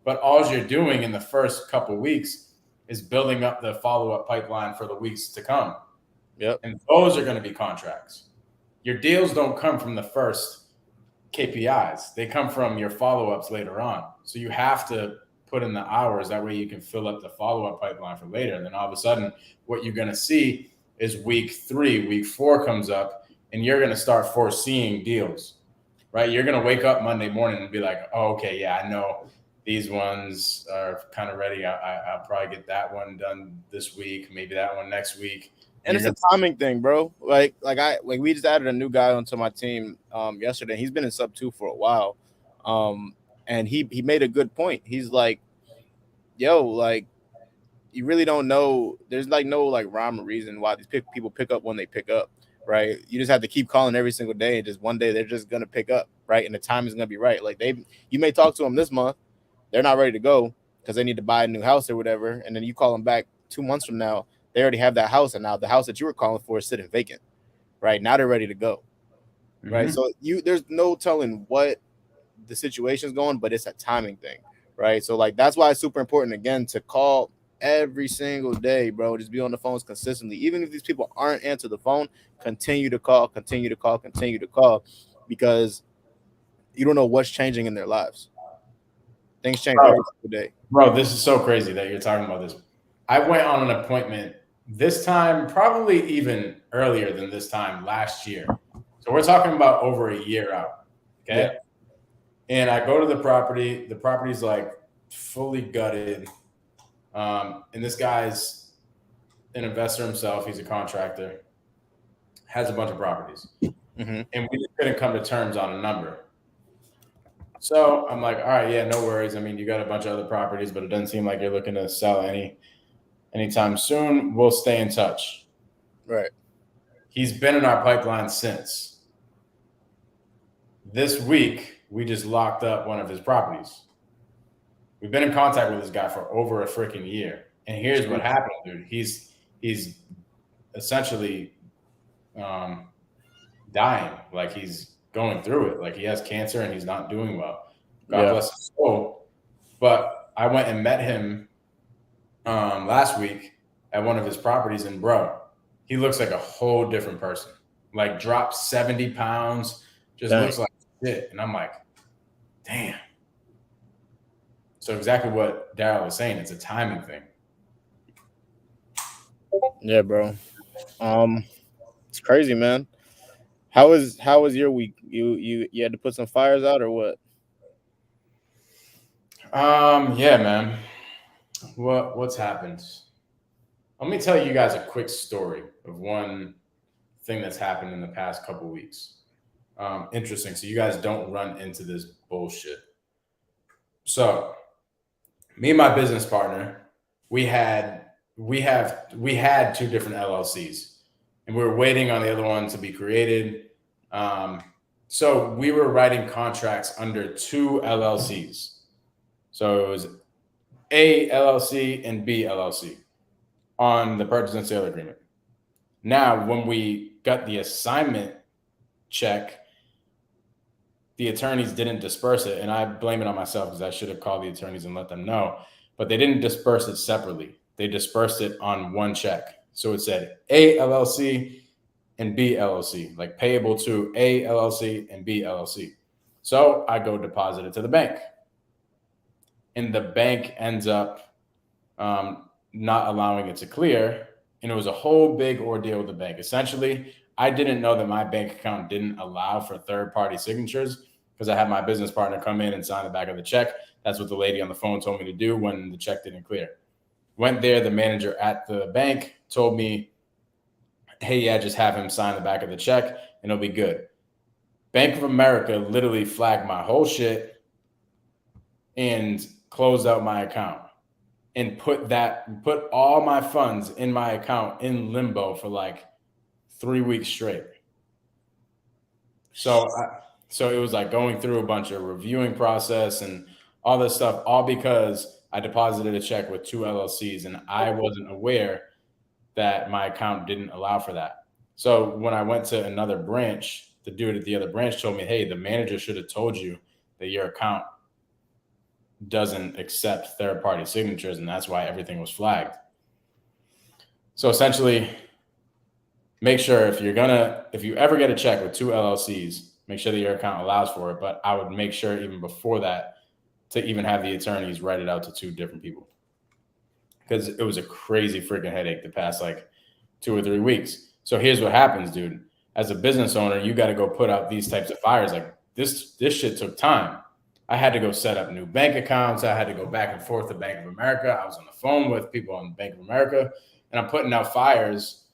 Speaker 2: But all you're doing in the first couple weeks is building up the follow-up pipeline for the weeks to come.
Speaker 1: Yep.
Speaker 2: And those are going to be contracts. Your deals don't come from the first KPIs. They come from your follow-ups later on. So you have to put in the hours. That way you can fill up the follow-up pipeline for later. And then all of a sudden, what you're going to see is week 3, week 4 comes up, and you're going to start foreseeing deals, right? You're going to wake up Monday morning and be like, oh, okay, yeah, I know these ones are kind of ready. I'll probably get that one done this week, maybe that one next week.
Speaker 1: And it's a timing thing, bro. Like we just added a new guy onto my team yesterday. He's been in sub 2 for a while. And he made a good point. He's like, yo, like you really don't know. There's like no like rhyme or reason why these people pick up when they pick up, right? You just have to keep calling every single day, and just one day they're just gonna pick up, right? And the time is gonna be right. Like you may talk to them this month, they're not ready to go because they need to buy a new house or whatever, and then you call them back 2 months from now, they already have that house, and now the house that you were calling for is sitting vacant, right? Now they're ready to go, right? So there's no telling what the situation's going, but it's a timing thing, right? So like that's why it's super important again to call every single day, bro. Just be on the phones consistently. Even if these people aren't answer the phone, continue to call, continue to call, continue to call, because you don't know what's changing in their lives. Things change every single day.
Speaker 2: Bro, this is so crazy that you're talking about this. I went on an appointment this time, probably even earlier than this time last year. So we're talking about over a year out. Okay. Yeah. And I go to the property. The property's like fully gutted. And this guy's an investor himself. He's a contractor, has a bunch of properties. And we just couldn't come to terms on a number. So I'm like, all right, yeah, no worries. I mean, you got a bunch of other properties, but it doesn't seem like you're looking to sell anytime soon. We'll stay in touch.
Speaker 1: Right.
Speaker 2: He's been in our pipeline since. This week, we just locked up one of his properties. We've been in contact with this guy for over a freaking year. And here's what happened, dude. He's essentially dying. Like he's going through it. Like he has cancer and he's not doing well. God bless his soul. But I went and met him last week at one of his properties, and bro, he looks like a whole different person. Like dropped 70 pounds, just looks like shit. And I'm like, damn. So exactly what Daryll was saying, it's a timing thing.
Speaker 1: Yeah, bro. It's crazy, man. How was your week? You had to put some fires out or what?
Speaker 2: Yeah, man. What's happened? Let me tell you guys a quick story of one thing that's happened in the past couple weeks. Interesting. So you guys don't run into this bullshit. So me and my business partner, we had 2 different LLCs, and we were waiting on the other one to be created. So we were writing contracts under 2 LLCs. So it was A LLC and B LLC on the purchase and sale agreement. Now, when we got the assignment check, the attorneys didn't disperse it, and I blame it on myself because I should have called the attorneys and let them know, but they didn't disperse it separately. They dispersed it on one check. So it said A LLC and B LLC, like payable to A LLC and B LLC. So I go deposit it to the bank, and the bank ends up not allowing it to clear, and it was a whole big ordeal with the bank. Essentially, I didn't know that my bank account didn't allow for third-party signatures because I had my business partner come in and sign the back of the check. That's what the lady on the phone told me to do when the check didn't clear. Went there, the manager at the bank told me, hey, yeah, just have him sign the back of the check and it'll be good. Bank of America literally flagged my whole shit and closed out my account and put all my funds in my account in limbo for like 3 weeks straight. So it was like going through a bunch of reviewing process and all this stuff, all because I deposited a check with two LLCs and I wasn't aware that my account didn't allow for that. So when I went to another branch, the dude at the other branch told me, hey, the manager should have told you that your account doesn't accept third party signatures, and that's why everything was flagged. So essentially, make sure if you ever get a check with two LLCs, make sure that your account allows for it. But I would make sure even before that to even have the attorneys write it out to two different people, because it was a crazy freaking headache the past like 2 or 3 weeks. So here's what happens, dude. As a business owner, you got to go put out these types of fires. Like this shit took time. I had to go set up new bank accounts. I had to go back and forth to Bank of America. I was on the phone with people on Bank of America, and I'm putting out fires.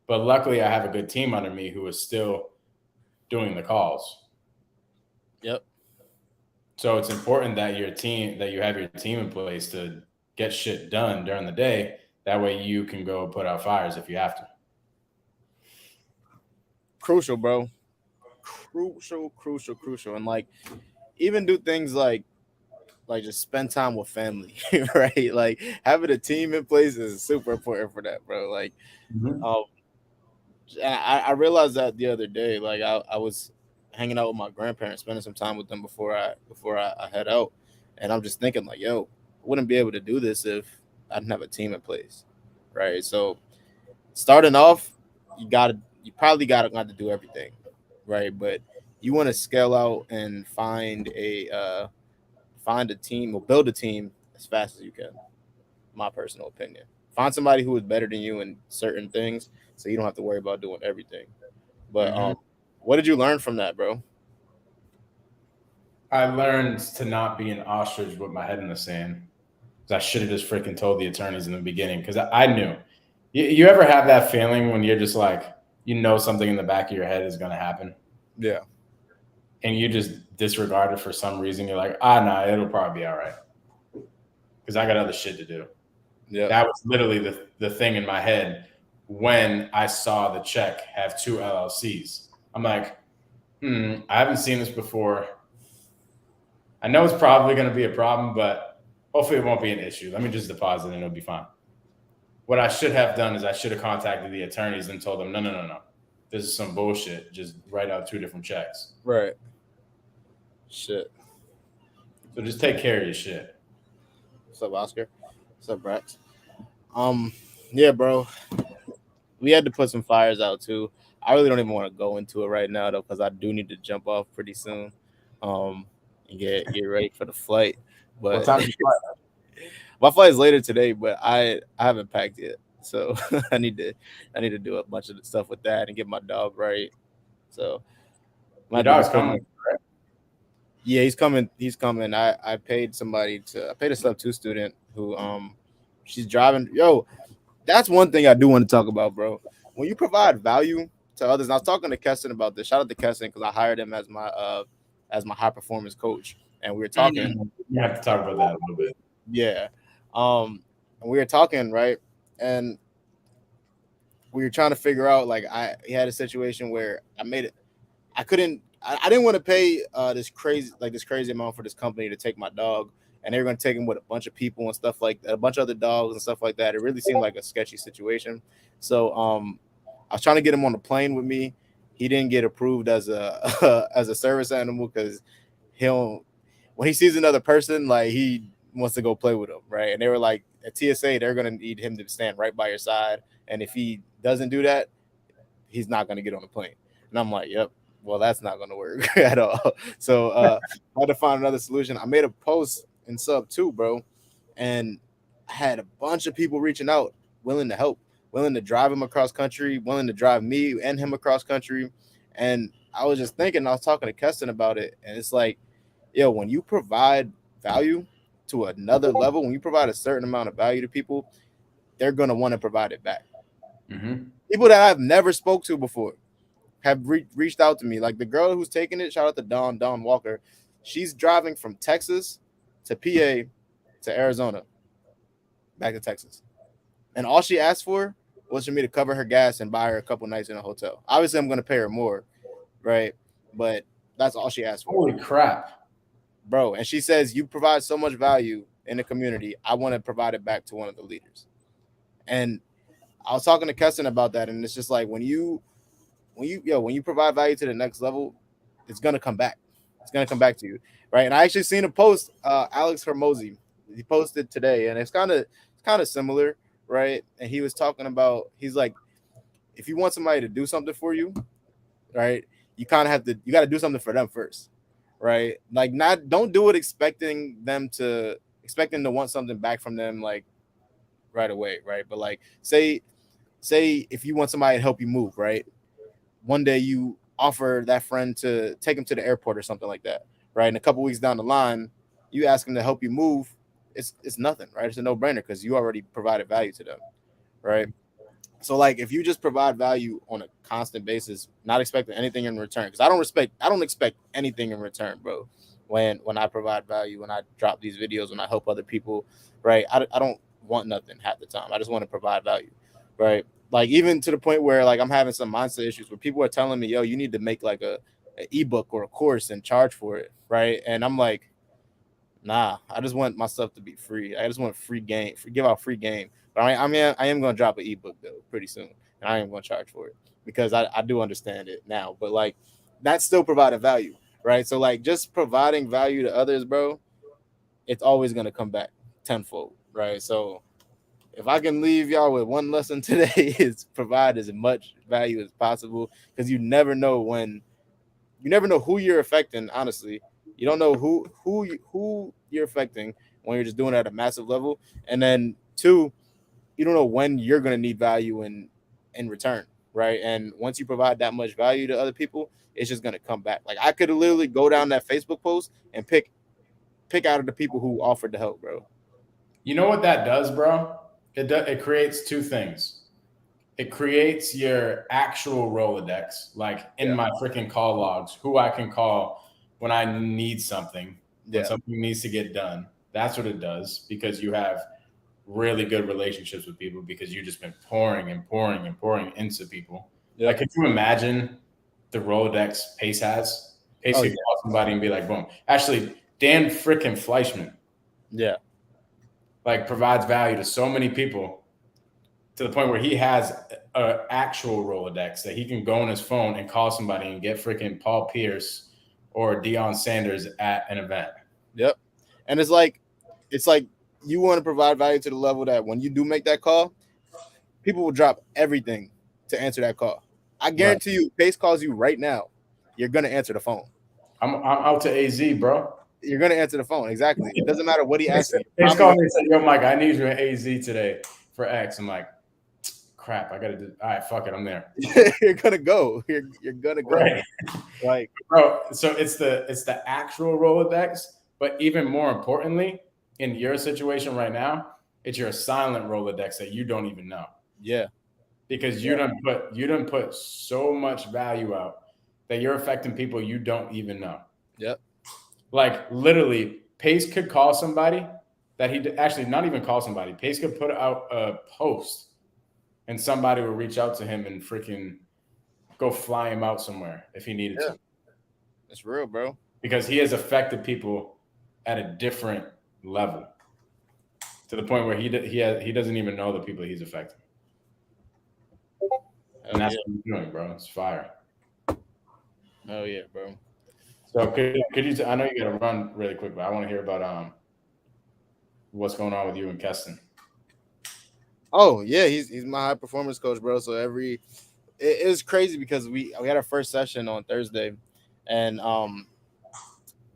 Speaker 2: But luckily, I have a good team under me who is still doing the calls.
Speaker 1: Yep.
Speaker 2: So it's important that you have your team in place to get shit done during the day. That way you can go put out fires if you have to.
Speaker 1: Crucial, bro. Crucial. And like even do things like just spend time with family, right? Like having a team in place is super important for that, bro. Like
Speaker 2: Mm-hmm.
Speaker 1: um I realized that the other day. Like I was hanging out with my grandparents, spending some time with them before I head out, and I'm just thinking like, yo, I wouldn't be able to do this if I didn't have a team in place, right? So starting off, you probably got to do everything, right? But you want to scale out and find a team or build a team as fast as you can. My personal opinion. Find somebody who is better than you in certain things, so you don't have to worry about doing everything. But
Speaker 2: Mm-hmm.
Speaker 1: what did you learn from that, bro?
Speaker 2: I learned to not be an ostrich with my head in the sand. 'Cause I should have just freaking told the attorneys in the beginning because I knew. You ever have that feeling when you're just like, something in the back of your head is going to happen
Speaker 1: Yeah.
Speaker 2: and you just disregard it for some reason? You're like, ah, nah, it'll probably be all right because I got other shit to do.
Speaker 1: Yep.
Speaker 2: That was literally the thing in my head when I saw the check have two LLCs. I'm like, I haven't seen this before. I know it's probably going to be a problem, but hopefully it won't be an issue. Let me just deposit and it'll be fine. What I should have done is I should have contacted the attorneys and told them, no, no, no, no. This is some bullshit. Just write out two different checks.
Speaker 1: Right. Shit.
Speaker 2: So just take care of your shit.
Speaker 1: What's up, Oscar? What's up, Brax? Um, yeah, bro. We had to put some fires out too. I really don't even want to go into it right now though, because I do need to jump off pretty soon. Um, and get ready for the flight.
Speaker 2: What
Speaker 1: But
Speaker 2: time do you start?
Speaker 1: my flight is later today, but I haven't packed yet, so I need to do a bunch of stuff with that and get my dog right. So I
Speaker 2: Your
Speaker 1: might do my
Speaker 2: dog's
Speaker 1: cousin.
Speaker 2: coming, right?
Speaker 1: Yeah, he's coming. He's coming. I paid a sub two student who she's driving. Yo, that's one thing I do want to talk about, bro. When you provide value to others, and I was talking to Keston about this. Shout out to Keston because I hired him as my high performance coach, and we were talking.
Speaker 2: You have to talk about that a little bit.
Speaker 1: Yeah, and we were talking right, and we were trying to figure out like I he had a situation where I made it. I couldn't. I didn't want to pay this crazy amount for this company to take my dog, and they were going to take him with a bunch of people and stuff like that, a bunch of other dogs and stuff like that. It really seemed like a sketchy situation. So I was trying to get him on the plane with me. He didn't get approved as a as a service animal because he'll when he sees another person like he wants to go play with them, right? And they were like at TSA, they're going to need him to stand right by your side, and if he doesn't do that, he's not going to get on the plane. And I'm like, yep. Well, that's not going to work at all. So I had to find another solution. I made a post in sub two, bro, and I had a bunch of people reaching out, willing to help, willing to drive him across country, willing to drive me and him across country. And I was just thinking, I was talking to Keston about it, and it's like, yo, when you provide value to another level, when you provide a certain amount of value to people, they're gonna want to provide it back.
Speaker 2: Mm-hmm.
Speaker 1: People that I've never spoke to before have reached out to me. Like the girl who's taking it, shout out to Dawn Walker. She's driving from Texas to PA to Arizona, back to Texas. And all she asked for was for me to cover her gas and buy her a couple nights in a hotel. Obviously, I'm going to pay her more, right? But that's all she asked for.
Speaker 2: Holy crap.
Speaker 1: bro. And she says, you provide so much value in the community. I want to provide it back to one of the leaders. And I was talking to Keston about that, and it's just like when you provide value to the next level, it's gonna come back. It's gonna come back to you, right? And I actually seen a post, Alex Hermosi, he posted today, and it's kind of similar, right? And he was talking about, he's like, if you want somebody to do something for you, right, you kind of have to, you got to do something for them first, right? Like, not, don't do it expecting to want something back from them like right away, right? But like, say if you want somebody to help you move, right? One day you offer that friend to take him to the airport or something like that, right? And a couple weeks down the line, you ask him to help you move. It's nothing, right? It's a no brainer because you already provided value to them, right? So like, if you just provide value on a constant basis, not expecting anything in return, because I don't expect anything in return, bro. When I provide value, when I drop these videos, when I help other people, right? I don't want nothing half the time. I just want to provide value, right? Like, even to the point where like I'm having some mindset issues where people are telling me, yo, you need to make like a ebook or a course and charge for it, right? And I'm like, nah, I just want my stuff to be free. I just want free game, give out free game. But I am going to drop an ebook though pretty soon, and I am going to charge for it because I do understand it now. But like, that's still providing value, right? So like, just providing value to others, bro, it's always going to come back tenfold, right? So if I can leave y'all with one lesson today, is provide as much value as possible, because you never know who you're affecting. Honestly, you don't know who you're affecting when you're just doing it at a massive level. And then two, you don't know when you're gonna need value in return, right? And once you provide that much value to other people, it's just gonna come back. Like, I could literally go down that Facebook post and pick out of the people who offered to help, bro.
Speaker 2: You know what that does, bro? It creates two things. It creates your actual Rolodex, like in
Speaker 1: Yeah,
Speaker 2: my freaking call logs, who I can call when I need something, when
Speaker 1: yeah,
Speaker 2: something needs to get done. That's what it does, because you have really good relationships with people because you've just been pouring and pouring and pouring into people. Like,
Speaker 1: yep.
Speaker 2: could you imagine the Rolodex Pace has? Pace
Speaker 1: Oh
Speaker 2: could
Speaker 1: yeah,
Speaker 2: call somebody and be like, boom. Actually, Dan freaking Fleischman
Speaker 1: yeah,
Speaker 2: like provides value to so many people to the point where he has an actual Rolodex that he can go on his phone and call somebody and get freaking Paul Pierce or Deion Sanders at an event.
Speaker 1: yep. And it's like you want to provide value to the level that when you do make that call, people will drop everything to answer that call. I
Speaker 2: Right.
Speaker 1: guarantee you, Pace calls you right now, you're gonna answer the phone.
Speaker 2: I'm out to AZ, bro.
Speaker 1: You're gonna answer the phone. Exactly. It doesn't matter what he asks you.
Speaker 2: Pace
Speaker 1: Probably
Speaker 2: called
Speaker 1: gonna
Speaker 2: me and said, "Yo, Mike, I need you in AZ today for X." I'm like, crap, I gotta do. All right, fuck it, I'm there.
Speaker 1: you're gonna go. You're gonna go.
Speaker 2: Right,
Speaker 1: Like,
Speaker 2: bro. So it's the actual Rolodex, but even more importantly, in your situation right now, it's your silent Rolodex that you don't even know,
Speaker 1: yeah,
Speaker 2: because
Speaker 1: yeah,
Speaker 2: you don't put so much value out that you're affecting people you don't even know.
Speaker 1: yep,
Speaker 2: Like, literally, Pace could call somebody that actually not even call somebody. Pace could put out a post and somebody would reach out to him and freaking go fly him out somewhere if he needed
Speaker 1: yeah.
Speaker 2: to,
Speaker 1: It's real, bro.
Speaker 2: because he has affected people at a different level, to the point where he doesn't even know the people he's affecting, and
Speaker 1: Hell
Speaker 2: that's
Speaker 1: yeah,
Speaker 2: what he's doing, bro. It's fire.
Speaker 1: hell yeah, bro.
Speaker 2: So could you? I know you got to run really quick, but I want to hear about what's going on with you and Keston.
Speaker 1: Oh yeah, he's my high performance coach, bro. So it was crazy because we had our first session on Thursday, and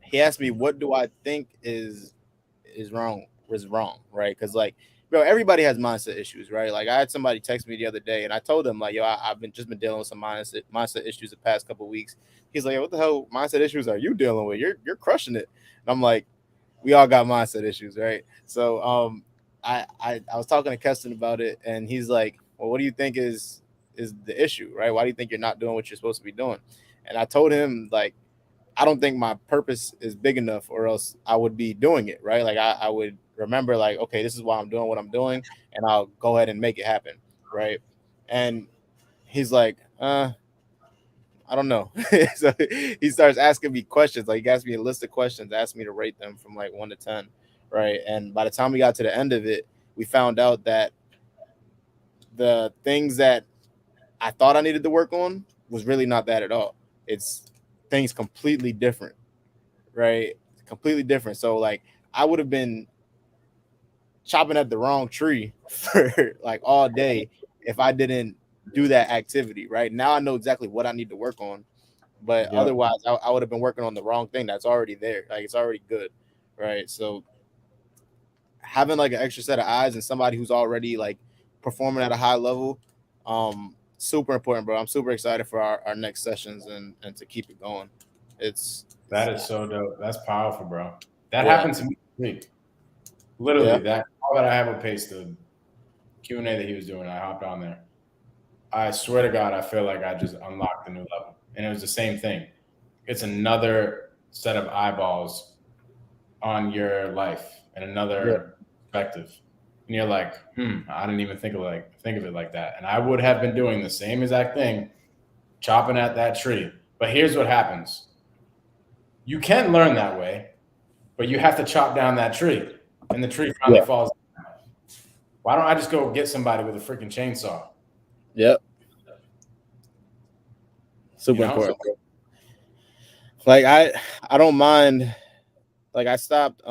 Speaker 1: he asked me, what do I think is wrong, right? Because like, bro, everybody has mindset issues, right? Like, I had somebody text me the other day, and I told them like, yo, I've been dealing with some mindset issues the past couple of weeks. He's like, what the hell mindset issues are you dealing with? You're crushing it. And I'm like, we all got mindset issues, right? So I was talking to Keston about it, and he's like, well, what do you think is the issue, right? Why do you think you're not doing what you're supposed to be doing? And I told him, like, I don't think my purpose is big enough, or else I would be doing it, right? Like, I would remember, like, okay, this is why I'm doing what I'm doing, and I'll go ahead and make it happen, right? And he's like, I don't know. So he starts asking me questions. Like he asked me a list of questions, asked me to rate them from like 1 to 10, right? And by the time we got to the end of it, we found out that the things that I thought I needed to work on was really not that at all. It's things completely different, right? Completely different. So like I would have been chopping at the wrong tree for like all day if I didn't do that activity, right? Now I know exactly what I need to work on, but
Speaker 2: Yep.
Speaker 1: otherwise I would have been working on the wrong thing that's already there. Like it's already good, right? So having like an extra set of eyes and somebody who's already like performing at a high level, super important, bro. I'm super excited for our next sessions and to keep it going.
Speaker 2: That
Speaker 1: It's
Speaker 2: is so dope. That's powerful, bro. That
Speaker 1: yeah,
Speaker 2: happened to me. Literally,
Speaker 1: yeah,
Speaker 2: that all that I have with Pace, the Q and A that he was doing, I hopped on there. I swear to God, I feel like I just unlocked a new level, and it was the same thing. It's another set of eyeballs on your life and
Speaker 1: yeah,
Speaker 2: another perspective. And you're like, I didn't even think of it like that. And I would have been doing the same exact thing, chopping at that tree. But here's what happens. You can learn that way, but you have to chop down that tree. And the tree finally
Speaker 1: yeah,
Speaker 2: falls. Why don't I just go get somebody with a freaking chainsaw?
Speaker 1: yeah.
Speaker 2: You
Speaker 1: Super
Speaker 2: know? So
Speaker 1: important, bro. Like I don't mind. Like I stopped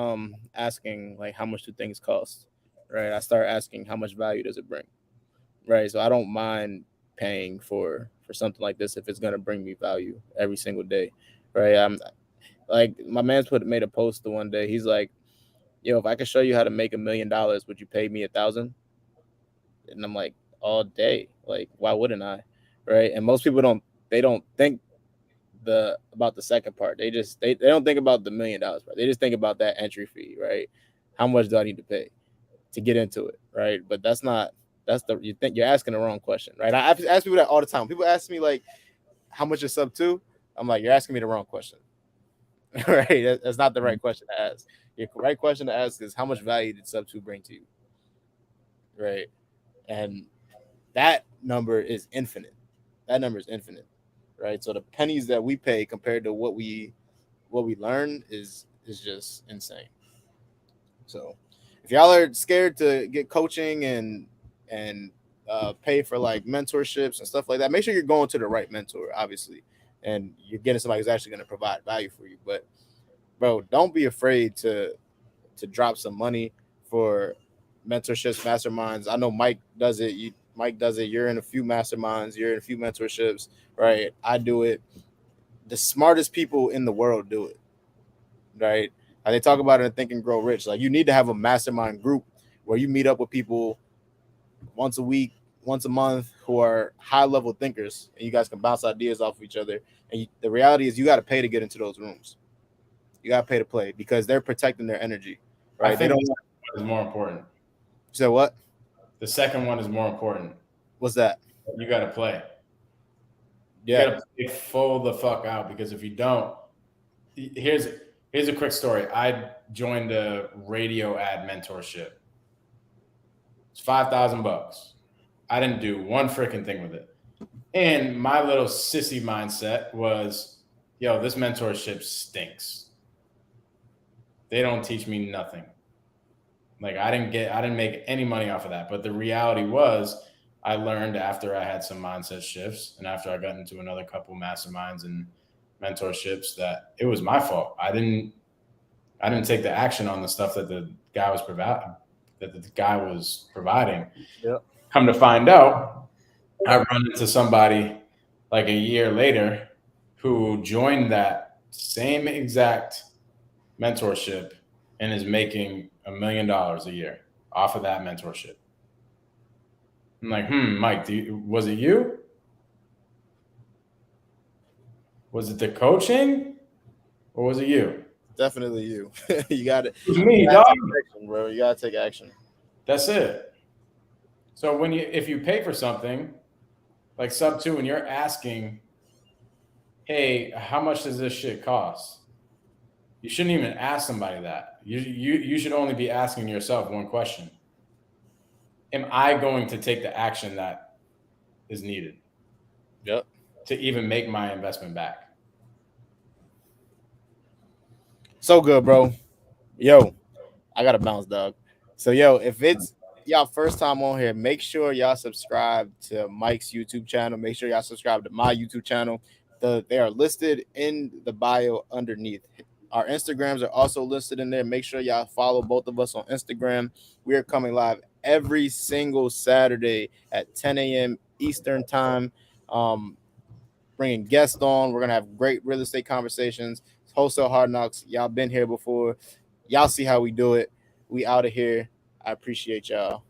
Speaker 1: asking like how much do things cost, right? I start asking how much value does it bring, right? So I don't mind paying for something like this if it's gonna bring me value every single day, right? I'm like my man's put made a post the one day. He's like, "Yo, if I could show you how to make $1 million, would you pay me 1,000?" And I'm like, "All day. Like, why wouldn't I?" Right? And most people don't think the about the second part. They don't think about the $1 million part. They just think about that entry fee, right? How much do I need to pay to get into it, right? But that's the you think you're asking the wrong question, right? I ask people that all the time. People ask me like, how much is sub two? I'm like, you're asking me the wrong question, right? That's not the right question to ask. Your right question to ask is how much value did sub two bring to you, right? And that number is infinite. That number is infinite, right? So the pennies that we pay compared to what we learn is just insane. So if y'all are scared to get coaching and pay for like mentorships and stuff like that, make sure you're going to the right mentor, obviously, and you're getting somebody who's actually going to provide value for you. But bro, don't be afraid to drop some money for mentorships, masterminds. I know Mike does it. Mike does it. You're in a few masterminds. You're in a few mentorships, right? I do it. The smartest people in the world do it, right? They talk about it in Think and Grow Rich. Like you need to have a mastermind group where you meet up with people once a week, once a month who are high level thinkers, and you guys can bounce ideas off of each other. And the reality is, you got to pay to get into those rooms. You got to pay to play because they're protecting their energy,
Speaker 2: I
Speaker 1: right? They
Speaker 2: think
Speaker 1: don't.
Speaker 2: the second one is more important.
Speaker 1: So what?
Speaker 2: The second one is more important.
Speaker 1: What's that?
Speaker 2: You got to play. You
Speaker 1: Yeah.
Speaker 2: got to play full the fuck out because if you don't, here's here's a quick story. I joined a radio ad mentorship. It's $5,000. I didn't do one freaking thing with it. And my little sissy mindset was, yo, this mentorship stinks. They don't teach me nothing. Like I didn't make any money off of that. But the reality was I learned after I had some mindset shifts and after I got into another couple masterminds and mentorships that it was my fault. I didn't take the action on the stuff that the guy was providing.
Speaker 1: Yeah.
Speaker 2: Come to find out, I run into somebody like a year later who joined that same exact mentorship and is making $1 million a year off of that mentorship. I'm like, Mike, was it you? Was it the coaching or was it you?
Speaker 1: Definitely you. You got to
Speaker 2: It was me,
Speaker 1: take
Speaker 2: dog.
Speaker 1: action, bro. You got to take action.
Speaker 2: That's it. So if you pay for something like sub two and you're asking, hey, how much does this shit cost? You shouldn't even ask somebody that. You should only be asking yourself one question. Am I going to take the action that is needed?
Speaker 1: Yep.
Speaker 2: to even make my investment back.
Speaker 1: So good, bro. Yo, I gotta bounce, dog. So yo, if it's y'all first time on here, make sure y'all subscribe to Mike's YouTube channel. Make sure y'all subscribe to my YouTube channel. They are listed in the bio underneath. Our Instagrams are also listed in there. Make sure y'all follow both of us on Instagram. We are coming live every single Saturday at 10 a.m. Eastern time. Bringing guests on. We're gonna have great real estate conversations. Wholesale Hard Knocks. Y'all been here before. Y'all see how we do it. We out of here. I appreciate y'all.